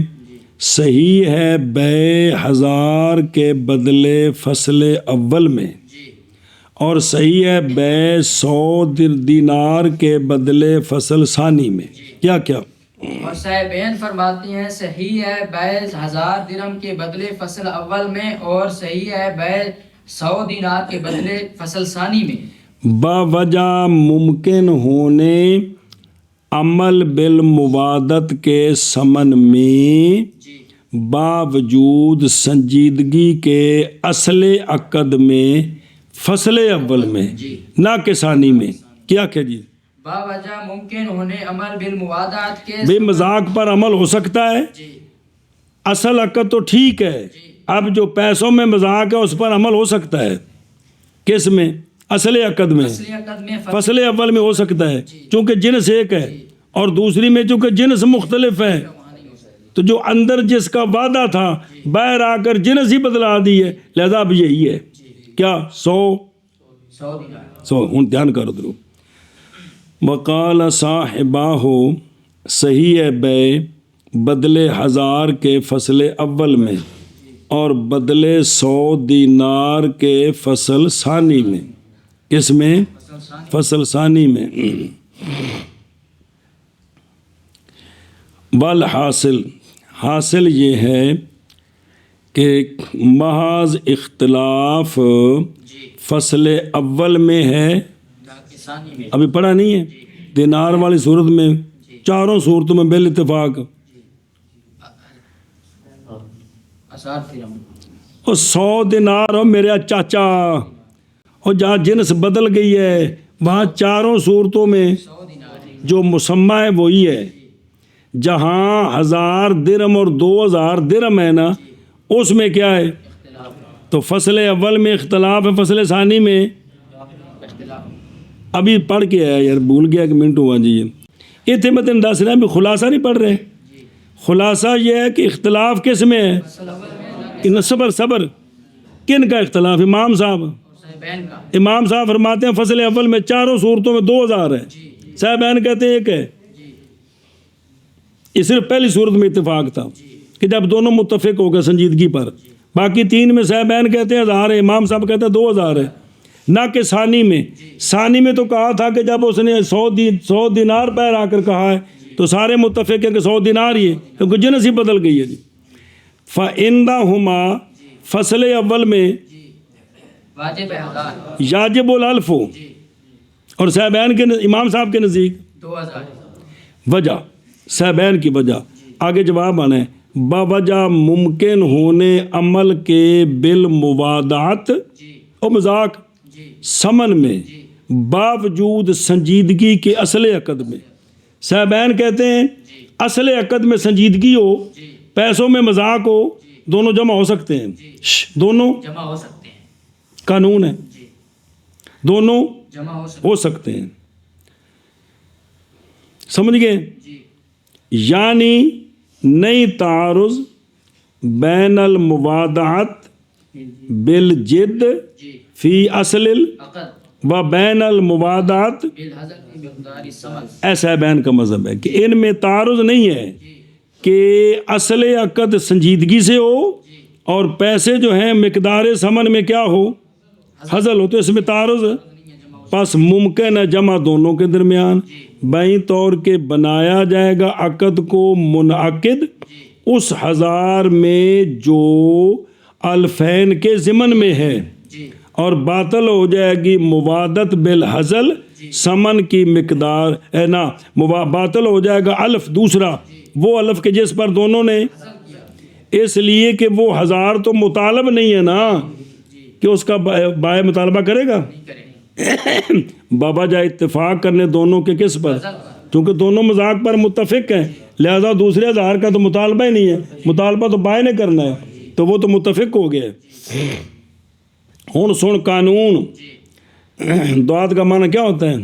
A: صحیح ہے بے 1000 کے بدلے فصل اول میں، اور صحیح ہے بے 100 دینار کے بدلے فصل ثانی میں۔ کیا کیا؟
B: اور صاحبین فرماتے ہیں صحیح ہے بے 1000 درہم کے بدلے فصل اول میں، اور صحیح ہے بے 100 دینار کے بدلے فصل ثانی میں،
A: باوجہ ممکن ہونے عمل بالموادت کے ثمن میں، باوجود سنجیدگی کے اصل عقد میں فصل اول میں، نہ کہ ثانی میں۔ کیا کہ جی؟
B: باوجہ ممکن ہونے عمل بالموادعت کے
A: بے مذاق پر عمل ہو سکتا ہے، اصل عقد تو ٹھیک ہے، اب جو پیسوں میں مذاق ہے اس پر عمل ہو سکتا ہے، کس میں؟ اصل عقد میں،
B: اصلی عقد میں
A: فصل اول میں ہو سکتا ہے، چونکہ جنس ایک ہے، اور دوسری میں چونکہ جنس مختلف ہے، تو جو اندر جس کا وعدہ تھا باہر آ کر جنس ہی بدلا دی ہے، لہذا اب یہی ہے کیا 100
B: دینار۔
A: ہوں دھیان کرو درو وقال صاحبہ صحیح ہے بے بدلے 1000 کے فصل اول میں، اور بدلے 100 دینار کے فصل ثانی میں، کس میں؟ فصل ثانی میں۔ والحاصل، حاصل یہ ہے کہ محض اختلاف فصل اول میں ہے، ابھی پڑھا نہیں ہے، دینار والی صورت میں، چاروں صورتوں میں بال اتفاق، اور 100 دینار ہو میرے چاچا، اور جہاں جنس بدل گئی ہے وہاں چاروں صورتوں میں جو مسمى ہے وہی ہے، جہاں 1000 درہم اور 2000 درہم ہے نا اس میں کیا ہے؟ تو فصل اول میں اختلاف ہے، فصل ثانی میں ابھی پڑھ کے آیا یار، بھول گیا کہ منٹ ہوا جی، یہ تھے میں تین دس رہا ہے، خلاصہ نہیں پڑھ رہے، خلاصہ یہ ہے کہ اختلاف کس میں ہے؟ کہ صبر کن کا اختلاف؟ امام صاحب فرماتے ہیں فصل اول میں چاروں صورتوں میں 2000 ہے، صاحبین کہتے ہیں ایک ہے، یہ صرف پہلی صورت میں اتفاق تھا کہ جب دونوں متفق ہو گئے سنجیدگی پر، باقی 3 میں صاحبین کہتے ہیں 1000 ہے، امام صاحب کہتے ہیں 2000 ہے، نہ کہ ثانی میں۔ ثانی میں تو کہا تھا کہ جب اس نے 100 دینار پہ آ کر کہا ہے تو سارے متفق ہیں کہ 100 دینار ہی ہے، کیونکہ جنس ہی بدل گئی ہے جی۔ فَإِنَّهُمَا فصل اول میں
B: واجب ہے 1000
A: یاجب الالف، اور صاحبین کے امام صاحب کے نزدیک
B: 2000
A: وجہ، صاحبین کی وجہ آگے جواب آنا ہے، باوجہ ممکن ہونے عمل کے بالموادعت اور مذاق ثمن میں، باوجود سنجیدگی کے اصل عقد میں۔ صاحبین کہتے ہیں اصل عقد میں سنجیدگی ہو، پیسوں میں مذاق ہو، دونوں جمع ہو سکتے ہیں، دونوں
B: جمع ہو سکتے ہیں،
A: قانون ہے، دونوں
B: جمع
A: ہو سکتے ہیں، سمجھ گئے؟ یعنی نہیں تعارض بین الموادعت بالجد فی اصل و بین الموادعت، ایسا بین کا مذہب ہے کہ ان میں تعارض نہیں ہے کہ اصل عقد سنجیدگی سے ہو اور پیسے جو ہیں مقدار سمن میں کیا ہو، حضل ہو، تو اس میں تعارض ہے، پس ممکن ہے جمع دونوں کے درمیان، بائیں طور کے بنایا جائے گا عقد کو منعقد اس 1000 میں جو الفین کے ضمن میں ہے، اور باطل ہو جائے گی موادت بالحزل سمن کی مقدار ہے نا، باطل ہو جائے گا الف دوسرا وہ الف کے جس پر دونوں نے، اس لیے کہ وہ 1000 تو مطالب نہیں ہے نا کہ اس کا بائے مطالبہ کرے گا، بابا جا اتفاق کرنے دونوں کے کس پر، چونکہ دونوں مذاق پر متفق ہیں، لہذا دوسرے 1000 کا تو مطالبہ ہی نہیں ہے، مطالبہ تو بائے نے کرنا ہے، تو وہ تو متفق ہو گئے۔ ہن سن قانون، دعات کا معنی کیا ہوتا ہے؟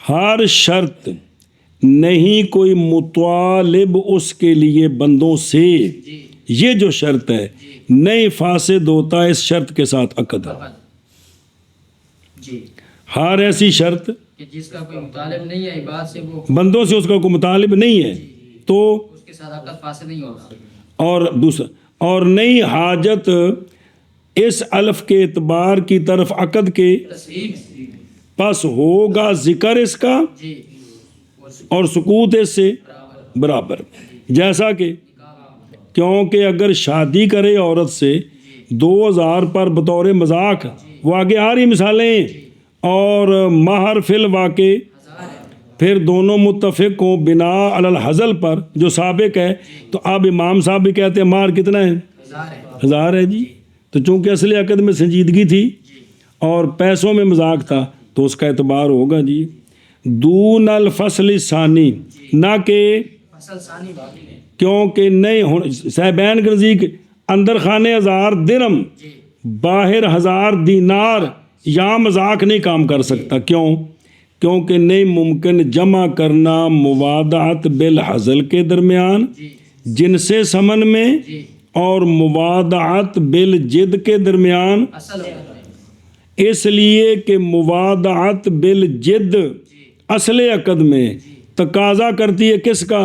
A: ہر شرط نہیں کوئی مطالب اس کے لیے بندوں سے، یہ جو شرط ہے نہیں فاسد ہوتا اس شرط کے ساتھ عقد، ہر ایسی شرط
B: کہ جس کا کوئی مطالب نہیں ہے عباد سے، وہ
A: بندوں سے اس کا کوئی مطالب نہیں ہے تو
B: اس کے ساتھ عقد فاسد نہیں ہوگا،
A: اور دوسرا اور نہیں حاجت اس الف کے اعتبار کی طرف عقد کے، پس ہوگا ذکر اس کا اور سکوت اس سے برابر، جیسا کہ کیونکہ اگر شادی کرے عورت سے 2000 پر بطور مذاق، وہ آگے آ رہی مثالیں، اور مہر فی الواقع پھر دونوں متفق ہوں بنا علی الحزل پر جو سابق ہے، تو اب امام صاحب بھی کہتے ہیں مہر کتنا ہے؟ 1000 ہے جی، تو چونکہ اصل عقد میں سنجیدگی تھی اور پیسوں میں مذاق تھا تو اس کا اعتبار ہوگا جی، دون الفصل ثانی، نہ کہ کیونکہ نہیں صاحبین کے نزدیک اندر خانے 1000 درم باہر 1000 دینار یہاں مذاق نہیں کام کر سکتا، کیونکہ نہیں ممکن جمع کرنا موادعت بالحزل کے درمیان جن سے سمن میں اور موادعت بالجد کے درمیان، اس لیے کہ موادعت بالجد اصل عقد میں تقاضا کرتی ہے کس کا،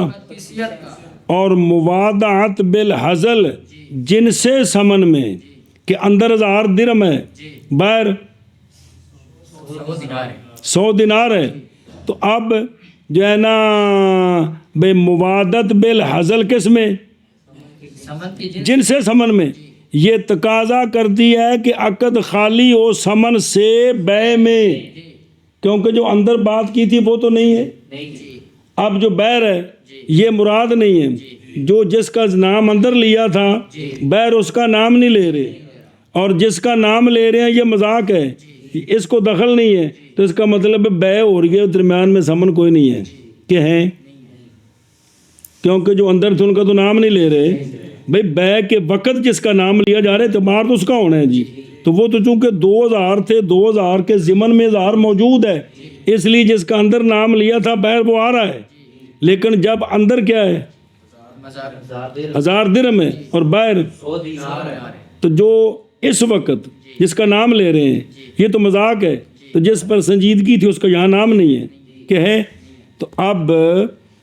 A: اور موادعت بالحزل جن سے سمن میں کہ اندر 1000 درم ہے باہر 100 دینار ہے، تو اب جو ہے نا بے موادت بالحزل کس میں، جن سے سمن میں، یہ تقاضا کرتی ہے کہ عقد خالی ہو سمن سے بے میں، کیونکہ جو اندر بات کی تھی وہ تو نہیں ہے، اب جو بیر ہے یہ مراد نہیں ہے، جو جس کا نام اندر لیا تھا بیر اس کا نام نہیں لے رہے، اور جس کا نام لے رہے ہیں یہ مذاق ہے، اس کو دخل نہیں ہے، تو اس کا مطلب بے ہو رہی ہے، درمیان میں سمن کوئی نہیں ہے کہ ہیں، کیونکہ جو اندر تھے ان کا تو نام نہیں لے رہے بھئی، بے کے وقت جس کا نام لیا جا رہا ہے اعتبار تو اس کا ہونا ہے جی، تو وہ تو چونکہ 2000 تھے، 2000 کے ضمن میں 1000 موجود ہے، اس لیے جس کا اندر نام لیا تھا بیر وہ آ رہا ہے، لیکن جب اندر کیا ہے 1000 درہم ہے اور بیر، تو جو اس وقت جس کا نام لے رہے ہیں یہ تو مذاق ہے، تو جس پر سنجیدگی تھی اس کا یہاں نام نہیں ہے کہ ہے، تو اب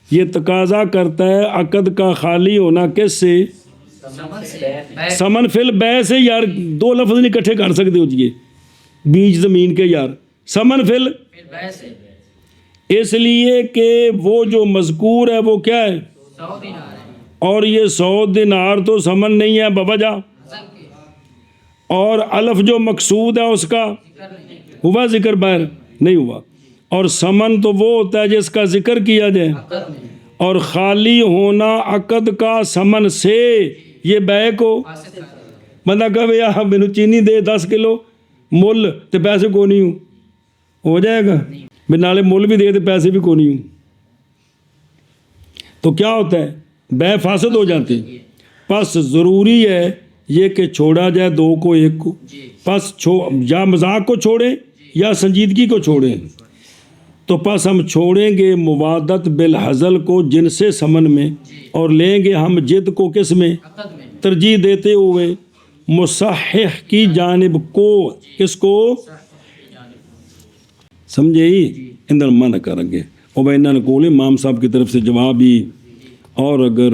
A: یہ تقاضا کرتا ہے عقد کا خالی ہونا کس سے، سمن فل بے سے، یار 2 لفظ نہیں اکٹھے کر سکتے ہو جی، بیج زمین کے یار، سمن فل، اس لیے کہ وہ جو مذکور ہے وہ کیا ہے، اور یہ 100 دینار تو سمن نہیں ہے بابا جا، اور الف جو مقصود ہے اس کا ہوا ذکر باہر نہیں ہوا، اور سمن تو وہ ہوتا ہے جس کا ذکر کیا جائے، اور خالی ہونا عقد کا سمن سے، یہ بے کو بندہ کہے یار مینوں چینی دے 10 کلو مل تے پیسے کو نہیں ہو جائے گا، میں نالے مل بھی دے تے پیسے بھی کو نہیں ہوں، تو کیا ہوتا ہے بے فاسد ہو جاتی، پس ضروری ہے یہ کہ چھوڑا جائے 2 کو 1 کو، پس یا مذاق کو چھوڑیں یا سنجیدگی کو چھوڑیں، تو پس ہم چھوڑیں گے موادت بالحزل کو جن سے سمن میں، اور لیں گے ہم جد کو کس میں، ترجیح دیتے ہوئے مصحح کی جانب کو، کس کو سمجھے ہی اندر من کر گے، اور بھائی انہوں نے کول امام صاحب کی طرف سے جواب ہی، اور اگر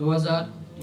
B: 2000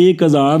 A: 1000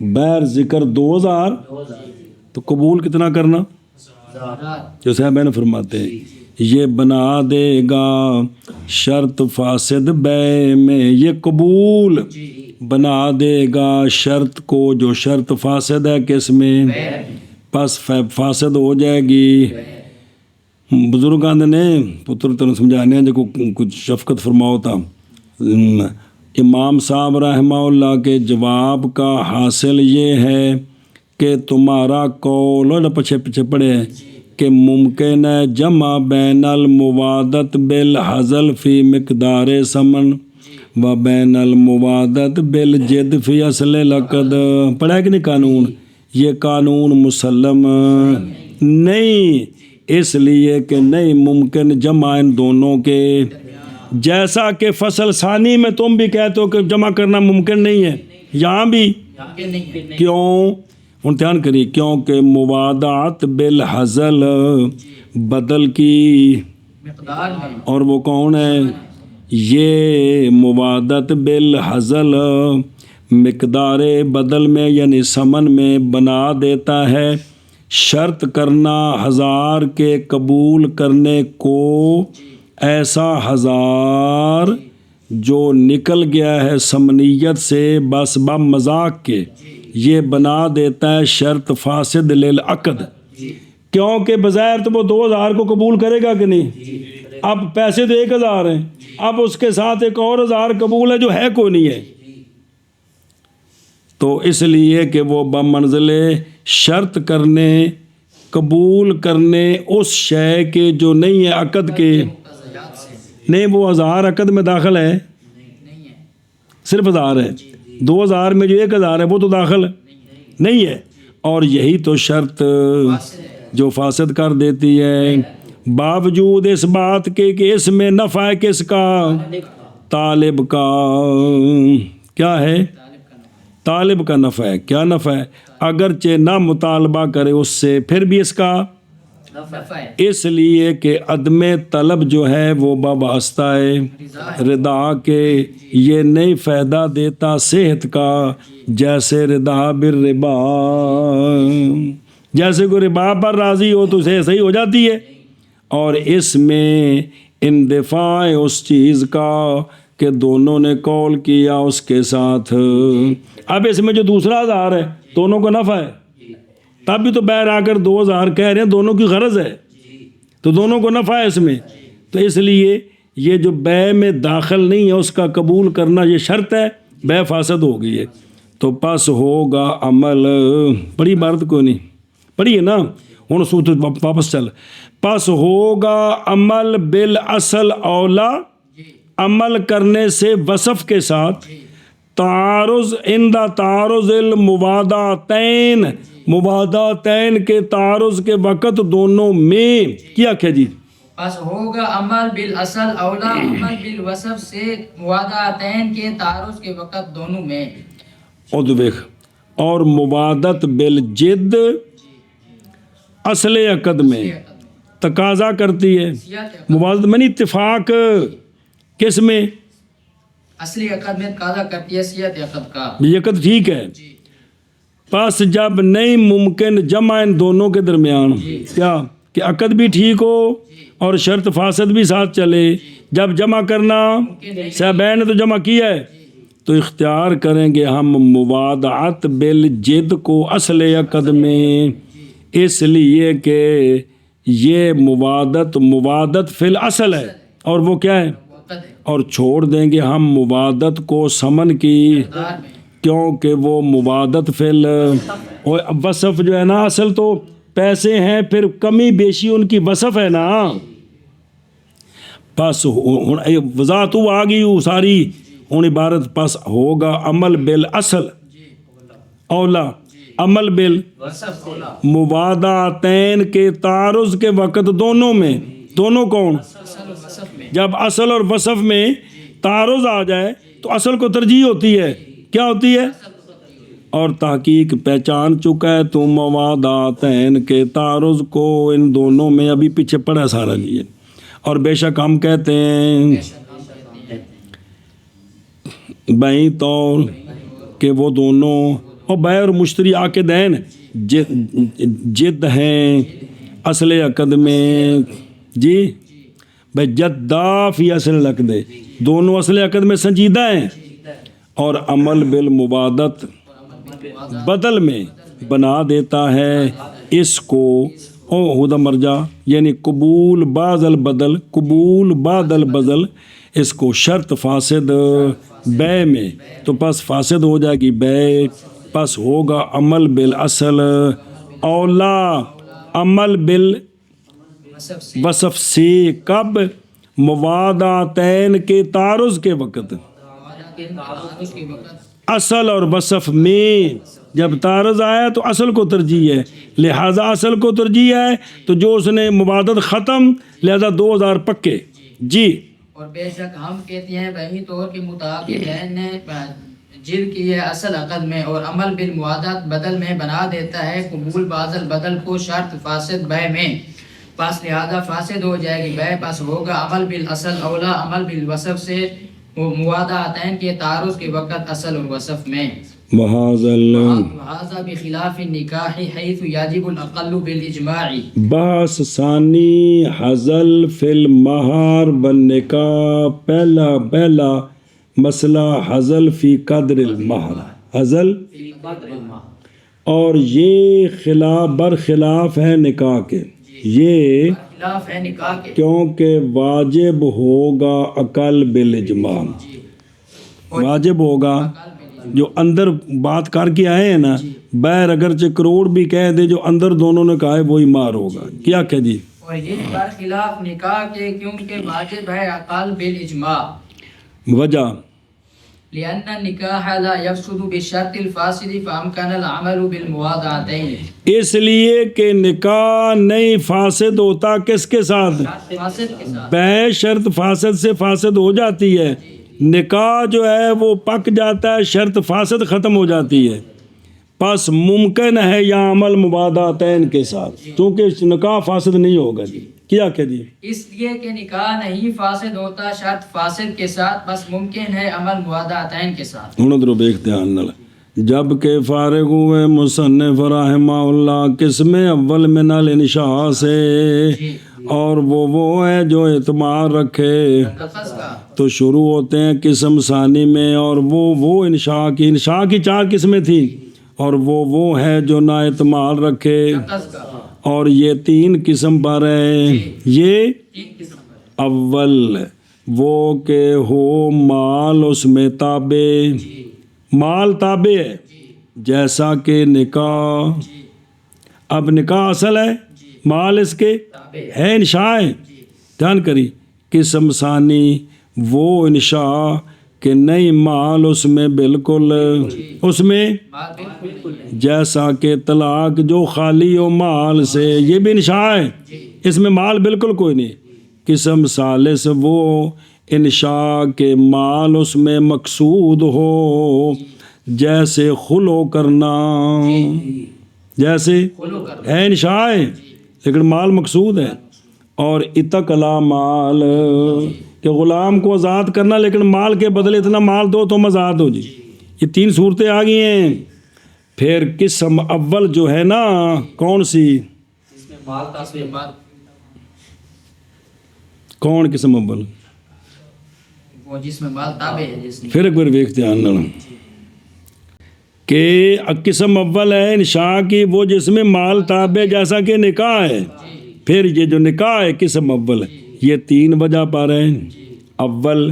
A: بیر ذکر 2000 تو قبول کتنا کرنا؟ جو صاحب بہن فرماتے ہیں یہ بنا دے گا شرط فاسد بے میں، یہ قبول بنا دے گا شرط کو جو شرط فاسد ہے کس میں، پس فاسد ہو جائے گی۔ بزرگاں نے پتر تن سمجھانے جو کچھ شفقت فرماؤ تھا، امام صاحب رحمہ اللہ کے جواب کا حاصل یہ ہے کہ تمہارا قول اور پیچھے پیچھے پڑے کہ ممکن ہے جمع بین الموادت بالحزل فی مقدار سمن و بین الموادت بالجد فی اصل لقد، پڑھا ہے کہ نہیں قانون؟ یہ قانون مسلم نہیں، اس لیے کہ نہیں ممکن جمع ان دونوں کے، جیسا کہ فصل ثانی میں تم بھی کہتے ہو کہ جمع کرنا ممکن نہیں ہے، یہاں بھی کیوں؟ امتحان کریے، کیونکہ موادات بالحزل بدل کی
B: مقدار میں،
A: اور وہ کون ہے؟ یہ موادت بالحزل مقدار بدل میں یعنی سمن میں بنا دیتا ہے شرط کرنا 1000 کے قبول کرنے کو ایسا 1000 جو نکل گیا ہے سمنیت سے بس مذاق کے، یہ بنا دیتا ہے شرط فاسد للعقد، کیونکہ بظاہر تو وہ 2000 کو قبول کرے گا کہ نہیں، اب پیسے تو 1000 ہیں، اب اس کے ساتھ ایک اور 1000 قبول ہے جو ہے کوئی نہیں ہے، تو اس لیے کہ وہ بمنزل شرط کرنے قبول کرنے اس شے کے جو نہیں ہے عقد کے، نہیں وہ 1000 عقد میں داخل ہے، صرف 1000 ہے، 2000 میں جو 1000 ہے وہ تو داخل نہیں ہے، اور یہی تو شرط جو فاسد کر دیتی ہے، باوجود اس بات کے کہ اس میں نفع ہے کس کا؟ طالب کا، کیا ہے؟ طالب کا نفع ہے، کیا نفع ہے؟ اگرچہ نہ مطالبہ کرے اس سے پھر بھی اس کا، اس لیے کہ عدم طلب جو ہے وہ وابستہ ہے رضا کے، یہ نہیں فائدہ دیتا صحت کا، جیسے رضا بالربا، جیسے کوئی ربا پر راضی ہو تو صحیح ہو جاتی ہے، اور اس میں اندفاع اس چیز کا کہ دونوں نے قول کیا اس کے ساتھ، اب اس میں جو دوسرا 1000 ہے دونوں کو نفع ہے، تب بھی تو بیر آ کر 2000 کہہ رہے ہیں، دونوں کی غرض ہے تو دونوں کو نفع ہے اس میں، تو اس لیے یہ جو بے میں داخل نہیں ہے اس کا قبول کرنا یہ شرط ہے، بے فاسد ہو گئی ہے، تو پس ہوگا عمل، پڑھی عبارت کو نہیں پڑھی ہے نا، ہوں سوچ واپس چل، پس ہوگا عمل بالاصل اولا، عمل کرنے سے وصف کے ساتھ، تعارض اندہ تعارض المواداتین، مواداتین کے تعارض کے وقت دونوں میں کیا کیا جی؟
B: پس ہوگا عمل بالاصل اولا، عمل بالوصف سے مواداتین کے تعارض کے وقت دونوں میں،
A: اور موادت بالجد اصل عقد میں تقاضا کرتی ہے، موادت میں نہیں اتفاق، کس میں؟
B: اصلی عقد میں تقاضا کرتی ہے صحت عقد کا،
A: یہ عقد ٹھیک ہے، پس جب نہیں ممکن جمع ان دونوں کے درمیان، کیا کہ عقد بھی ٹھیک ہو اور شرط فاسد بھی ساتھ چلے، جب جمع کرنا صاحبین نے تو جمع کیا ہے تو اختیار کریں گے ہم موادعت بالجد کو اصل عقد میں، اس لیے کہ یہ موادت فی الاصل ہے اور وہ کیا ہے، اور چھوڑ دیں گے ہم موادت کو سمن کی، کیونکہ وہ موادت فی وصف جو ہے نا، اصل تو پیسے ہیں پھر کمی بیشی ان کی وصف ہے نا، پس وضاحت آ گئی ساری، ہوں عبارت پس ہوگا عمل بالاصل اولا، عمل مواداتین کے تعارض کے وقت دونوں میں، دونوں کون؟ جب اصل اور وصف میں تعارض آ جائے تو اصل کو ترجیح ہوتی ہے، کیا ہوتی ہے؟ اور تحقیق پہچان چکا ہے تو مواداتین کے تعارض کو ان دونوں میں، ابھی پیچھے پڑا سارا لیے، اور بے شک ہم کہتے ہیں بہیں طور کہ وہ دونوں، اور بے اور مشتری عاقدین جد ہیں اصل عقد میں جی بھائی جدا فی اصل عقد دونوں اصل عقد میں سنجیدہ ہیں اور عمل بالمبادت بدل میں بنا دیتا ہے اس کو او ہدا مرجع یعنی قبول بعد البدل قبول بعد البدل اس کو شرط فاسد بے میں تو پس فاسد ہو جائے گی بے پس ہوگا عمل بالاصل اولا عمل بالوصف سے کب مواداتین کے تعارض کے وقت اصل اور وصف میں جب تعارض آیا تو اصل کو ترجیح ہے لہذا اصل کو ترجیح ہے تو جو اس نے مبادت ختم لہذا 2000 پکے جی
B: اور بے شک ہم کہتے ہیں وہی طور کے مطابق نے جد کی ہے اصل عقد میں اور عمل بالموادات بدل میں بنا دیتا ہے قبول بازل بدل کو شرط فاسد بے میں پس لہذا فاسد ہو جائے گی بے پس ہوگا عمل بالاصل اولا عمل بالوصف سے مواداتین کے تعارض کے وقت اصل اور وصف میں وهذا بخلاف النکاح حیث یجب الاقل بالاجماع
A: بحث ثانی حزل فی المہر والنکاح پہلا مسئلہ حزل فی قدر المہر حزل اور یہ برخلاف ہے نکاح کے یہ کیونکہ واجب ہوگا عقل بالاجماع واجب ہوگا جو اندر بات کر کے آئے ہیں نا بیر اگرچہ کروڑ بھی کہہ دے جو اندر دونوں نے کہا ہے وہی مار ہوگا کیا کہ جی
B: اور یہ برخلاف نکاح کے کیونکہ واجب ہے عقل بالاجماع
A: وجہ
B: لأن النکاح لا یفسد بالشرط الفاسد فامکن العمل بالمواداتین
A: اس لیے کہ نکاح نہیں فاسد ہوتا کس کے ساتھ
B: فاسد کے ساتھ
A: بے شرط فاسد سے فاسد ہو جاتی ہے نکاح جو ہے وہ پک جاتا ہے شرط فاسد ختم ہو جاتی ہے پس ممکن ہے یا عمل مباداتین کے ساتھ کیونکہ نکاح فاسد نہیں ہوگا جی کیا کہ جی
B: اس لیے کہ نکاح نہیں فاسد ہوتا شرط فاسد کے ساتھ بس ممکن ہے عمل مواداتین کے ساتھ
A: ہن ادھر دیکھ دھیان نال جب کہ فارغ ہوئے مصنف رحمہ اللہ قسم اول من الانشاء سے اور وہ ہے جو اعتماد رکھے
B: لفظ کا
A: تو شروع ہوتے ہیں قسم ثانی میں اور وہ انشاء کی 4 قسمیں تھیں اور وہ ہے جو نا اعتماد رکھے
B: لفظ کا
A: اور یہ 3 قسم پر ہے یہ
B: 3 قسم پر
A: اول وہ کہ ہو مال اس میں تابع مال تابع ہے جیسا کہ نکاح اب نکاح اصل ہے مال اس کے ہے انشاء ہے دھیان کری قسم ثانی وہ انشاء کہ نہیں مال اس میں بالکل اس میں جیسا کہ طلاق جو خالی ہو مال سے یہ بھی انشاء ہے اس میں مال بالکل کوئی نہیں قسم ثالث وہ انشاء کے مال اس میں مقصود ہو جیسے خلو کرنا جیسے ہے انشاء ہے لیکن مال مقصود ہے اور اتقلا مال کہ غلام کو آزاد کرنا لیکن مال کے بدلے اتنا مال دو تم آزاد ہو جی یہ 3 صورتیں آ گئی ہیں پھر قسم اول جو ہے نا کون سی کون قسم اول
B: وہ جس میں مال تابع ہے جس میں
A: پھر ایک بار ویکھتے ہیں کہ قسم اول ہے انشاء کی وہ جس میں مال تابع جیسا کہ نکاح ہے پھر یہ جو نکاح ہے قسم اول یہ 3 وجہ پر ہے اول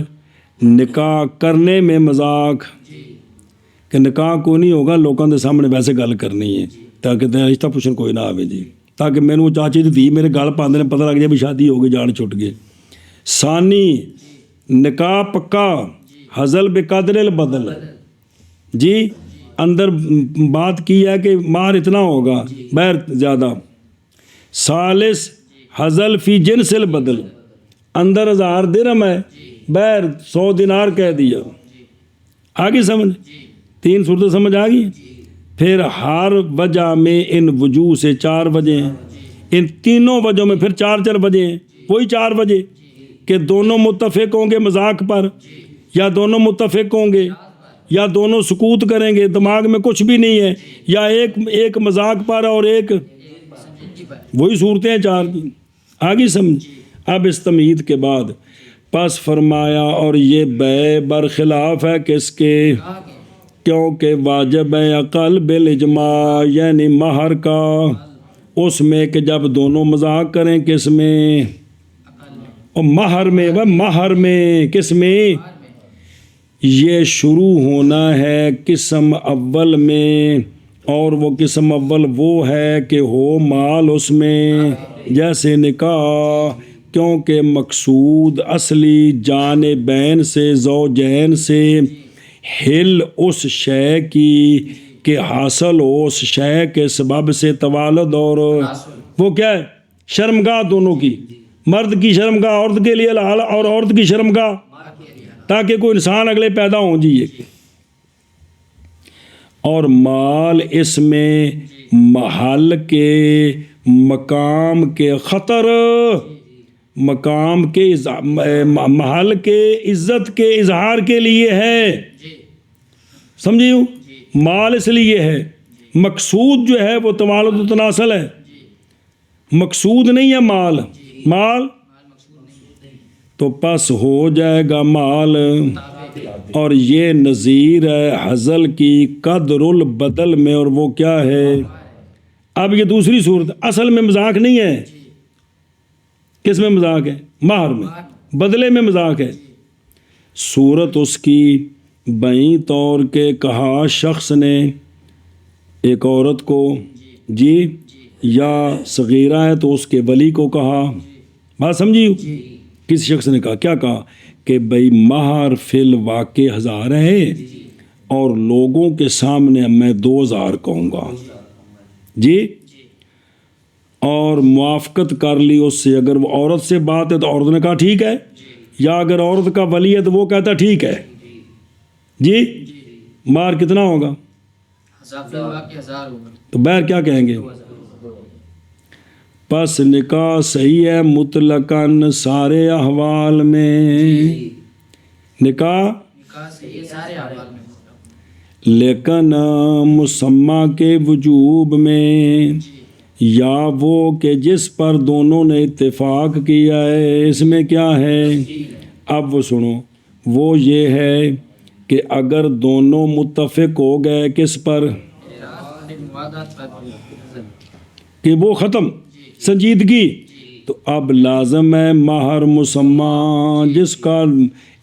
A: نکاح کرنے میں مذاق کہ نکاح کوئی نہیں ہوگا لوگوں کے سامنے ویسے گل کرنی ہے تاکہ رشتہ پوچھن کوئی نہ آئے جی تاکہ مینوں چاچی دی دھی میرے گل پاندے نے پتہ لگ جائے بھی شادی ہو گئی جان چھٹ گئی ثانی نکاح پکا حزل بقدر البدل جی اندر بات کی ہے کہ مہر اتنا ہوگا بہر زیادہ ثالث حزل فی جنس البدل اندر 1000 درہم ہے بہر 100 دینار کہہ دیا آگے سمجھ 3 صورتیں سمجھ آ گئی پھر ہر وجہ میں ان وجوہ سے 4 وجہ ہیں ان تینوں وجہوں میں پھر 4 وجہ ہیں وہی 4 وجہ کہ دونوں متفق ہوں گے مذاق پر یا دونوں متفق ہوں گے یا دونوں سکوت کریں گے، دماغ میں کچھ بھی نہیں ہے، یا ایک مذاق پر اور ایک وہی صورتیں ہیں چار کی. آگے سمجھ. اب اس تمہید کے بعد پس فرمایا اور یہ بے برخلاف ہے کس کے؟ کیونکہ واجب ہے عقل بالاجماع یعنی مہر کا، اس میں کہ جب دونوں مذاق کریں کس میں؟ اور مہر میں. وہ مہر میں کس میں؟ یہ شروع ہونا ہے قسم اول میں، اور وہ قسم اول وہ ہے کہ ہو مال اس میں، جیسے نکاح. کیونکہ مقصود اصلی جانبین سے زوجین سے حل اس شے کی کہ حاصل ہو اس شے کے سبب سے توالد، اور وہ کیا ہے؟ شرمگاہ دونوں کی، مرد کی شرمگاہ عورت کے لیے حلال اور عورت کی شرمگاہ، تاکہ کوئی انسان اگلے پیدا ہوں جی. اور مال اس میں محل کے مقام کے خطر، مقام کے محل کے عزت کے اظہار کے لیے ہے. سمجھیو؟ مال اس لیے ہے، مقصود جو ہے وہ توالد و تناسل ہے، مقصود نہیں ہے مال. مال تو پس ہو جائے گا مال. اور یہ نظیر ہے حزل کی قدر البدل میں، اور وہ کیا ہے؟ اب یہ دوسری صورت اصل میں مذاق نہیں ہے. کس میں مذاق ہے؟ مہر میں، بدلے میں مذاق ہے. صورت اس کی بئی طور کے کہا شخص نے ایک عورت کو جی، یا صغیرہ ہے تو اس کے ولی کو کہا. بات سمجھیو؟ کسی شخص نے کہا، کیا کہا کہ بھئی مہر فی الواقع 1000 ہے، اور لوگوں کے سامنے میں 2000 کہوں گا جی، اور موافقت کر لی اس سے. اگر وہ عورت سے بات ہے تو عورت نے کہا ٹھیک ہے، یا اگر عورت کا ولی ہے تو وہ کہتا ٹھیک ہے جی. مہر کتنا ہوگا؟ تو بہر کیا کہیں گے؟ پس نکاح صحیح ہے مطلقاً سارے احوال میں، نکاح لیکن مسمہ کے وجوب میں، یا وہ کہ جس پر دونوں نے اتفاق کیا ہے، اس میں کیا ہے؟ اب وہ سنو، وہ یہ ہے کہ اگر دونوں متفق ہو گئے کس پر؟ کہ وہ ختم سنجیدگی، تو اب لازم ہے مہر مسمہ، جس کا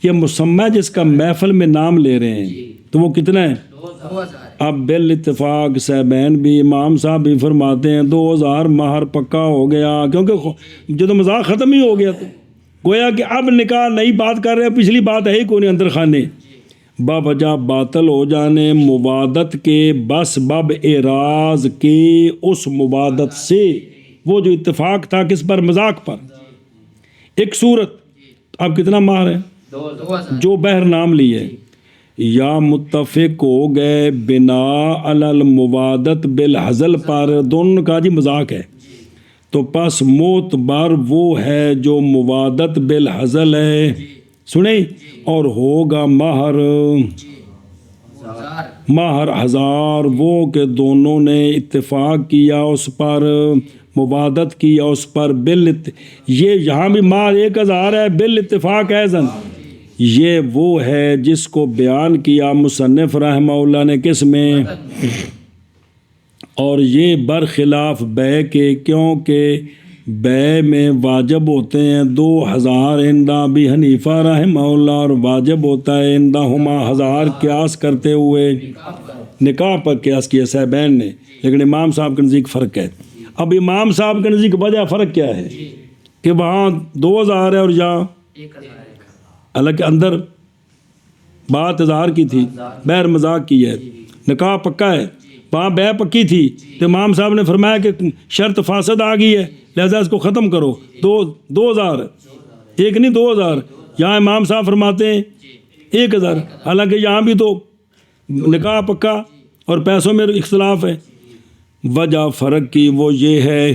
A: یہ مسمہ جس کا محفل میں نام لے رہے ہیں، تو وہ کتنا ہے؟ اب بالاتفاق صاحبین بھی، امام صاحب بھی فرماتے ہیں 2000 مہر پکا ہو گیا، کیونکہ جو تو مذاق ختم ہی ہو گیا. تو گویا کہ اب نکاح نئی بات کر رہے ہیں، پچھلی بات ہے ہی کوئی نہیں اندر خانے. باوجہ باطل ہو جانے مبادت کے، بس باب اعراض کے اس مبادت سے، وہ جو اتفاق تھا کس پر؟ مذاق پر. ایک صورت اب کتنا مہر ہے؟ جو بہر نام لیے، یا متفق ہو گئے بنا علی المبادت بالحزل پر، دونوں نے کہا جی مذاق ہے، تو پس معتبر وہ ہے جو مبادت بالحزل ہے. سنیں؟ اور ہوگا مہر 1000، وہ کہ دونوں نے اتفاق کیا اس پر، مبادت کیا اس پر. یہ یہاں بھی مہر 1000 ہے بالاتفاق ایزن. یہ وہ ہے جس کو بیان کیا مصنف رحمہ اللہ نے کس میں؟ اور یہ برخلاف بے کے، کیونکہ بے میں واجب ہوتے ہیں 2000 عند ابی حنیفہ رحمہ اللہ، اور واجب ہوتا ہے عندہما 1000 قیاس کرتے ہوئے. نکاح پر قیاس کیا صاحبین نے، لیکن امام صاحب کے نزدیک فرق ہے. اب امام صاحب کے نزدیک وجہ فرق کیا ہے؟ کہ وہاں 2000 ہے اور یہاں، حالانکہ اندر بات 1000 کی تھی، بہر مذاق کی ہے، نکاح پکا ہے، وہاں بے پکی تھی، تو امام صاحب نے فرمایا کہ شرط فاسد آ گئی ہے، لہذا اس کو ختم کرو. 2000 ایک نہیں 2000. یہاں امام صاحب فرماتے ہیں 1000، حالانکہ یہاں بھی تو نکاح پکا اور پیسوں میں اختلاف ہے. وجہ فرق کی وہ یہ ہے،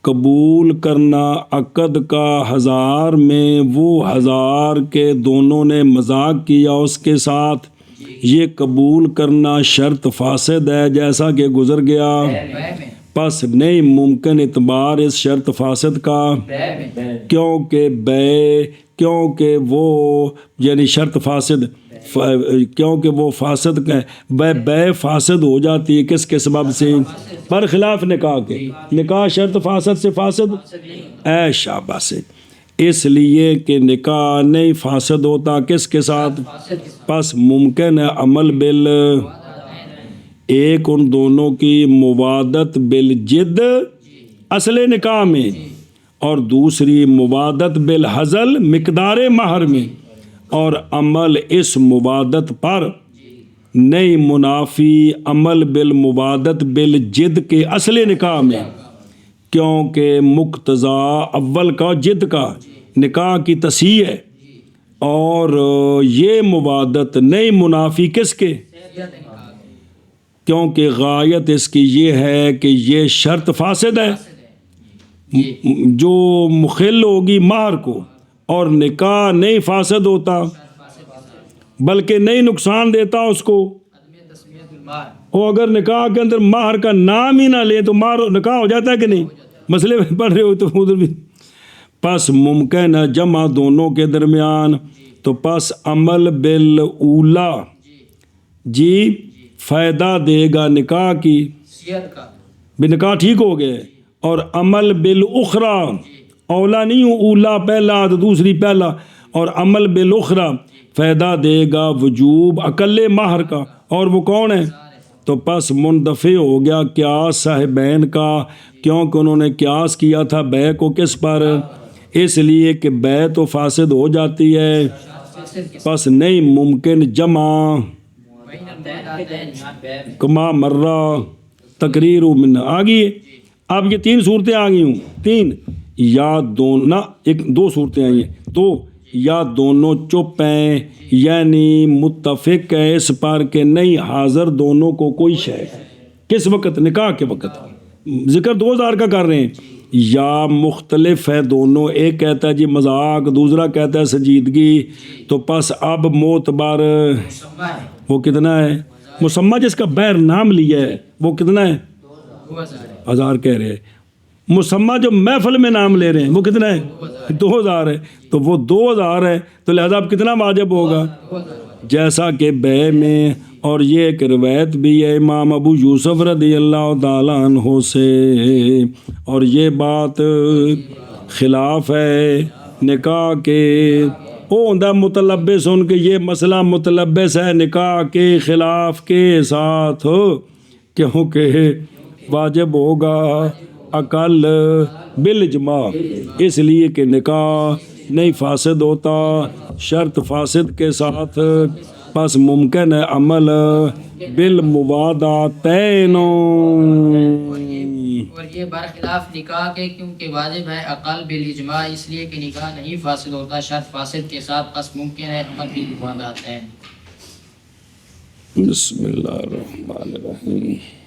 A: قبول کرنا عقد کا 1000 میں وہ 1000 کے دونوں نے مذاق کیا اس کے ساتھ، یہ قبول کرنا شرط فاسد ہے جیسا کہ گزر گیا،
B: بے میں
A: پس نہیں ممکن اعتبار اس شرط فاسد کا،
B: بے میں
A: کیونکہ وہ یعنی شرط فاسد کیونکہ وہ فاسد بے فاسد ہو جاتی ہے کس کے سبب سے؟ برخلاف نکاح کے، نکاح شرط فاسد سے فاسد اے شاباش، اس لیے کہ نکاح نہیں فاسد ہوتا کس کے ساتھ؟ پس ممکن ہے عمل بال ایک ان دونوں کی موادت بالجد اصل نکاح میں، اور دوسری موادت بالحزل مقدار مہر میں، اور عمل اس موادت پر نہیں منافی عمل بالموادت بالجد کے اصل نکاح میں، کیونکہ مقتضا اول کا جد کا نکاح کی تصحیح ہے، اور یہ موادت نہیں منافی کس کے؟ کیونکہ غایت اس کی یہ ہے کہ یہ شرط فاسد ہے جو مخل ہوگی مہر کو، اور نکاح نہیں فاسد ہوتا بلکہ نہیں نقصان دیتا اس کو، اور اگر نکاح کے اندر مہر کا نام ہی نہ لے تو مہر نکاح ہو جاتا ہے کہ نہیں؟ مسئلے میں پڑھ رہے ہو تو ادھر بھی۔ پس ممکن ہے جمع دونوں کے درمیان، تو پس عمل بالاولا جی فائدہ دے گا نکاح کی، بھی نکاح ٹھیک ہو گئے، اور عمل بالاخری اولا نہیں ہوں، اولا پہلا تو دوسری پہلا، اور عمل بالاخری فائدہ دے گا وجوب اقل مہر کا، اور وہ کون ہے؟ تو پس مندفع ہو گیا قیاس صاحبین کا، کیونکہ انہوں نے قیاس کیا تھا بے کو کس پر؟ اس لیے کہ بے تو فاسد ہو جاتی ہے، پس نہیں ممکن جمع کما مرہ تقریر من آگئی۔ اب یہ تین صورتیں آ گئی ہوں، تین یا دونوں دو صورتیں آئی ہیں، تو یا دونوں چپ ہیں یعنی متفق ہے اس پر کہ نہیں حاضر دونوں کو کوئی شے، کس وقت؟ نکاح کے وقت، ذکر 2000 کا کر رہے ہیں، یا مختلف ہے دونوں، ایک کہتا ہے جی مذاق، دوسرا کہتا ہے سنجیدگی، تو پس اب معتبر وہ کتنا ہے؟ مسمى جس کا بیر نام لیا ہے وہ کتنا ہے؟ 1000 کہہ رہے ہیں۔ مسمى جو محفل میں نام لے رہے ہیں وہ کتنا ہے؟ 2000 ہے، تو وہ 2000 ہے، تو لہذا اب کتنا واجب ہوگا؟ جیسا کہ بے میں، اور یہ ایک روایت بھی ہے امام ابو یوسف رضی اللہ تعالیٰ عنہ سے، اور یہ بات خلاف ہے نکاح کے، وہ ہوندہ متلبس ان کے، یہ مسئلہ متلبس ہے نکاح کے خلاف کے ساتھ، کیونکہ واجب ہوگا اقل بالاجماع، اس لیے کہ نکاح نہیں فاسد ہوتا شرط فاسد کے ساتھ، پس ممکن ہے عمل بالمواداتین،
B: اور یہ برخلاف نکاح کے، کیونکہ واجب ہے اقل بالاجماع، اس لیے کہ نکاح نہیں فاسد ہوتا شرط فاسد کے ساتھ، پس ممکن ہے عمل بالمواداتین۔
A: بسم اللہ الرحمن الرحیم۔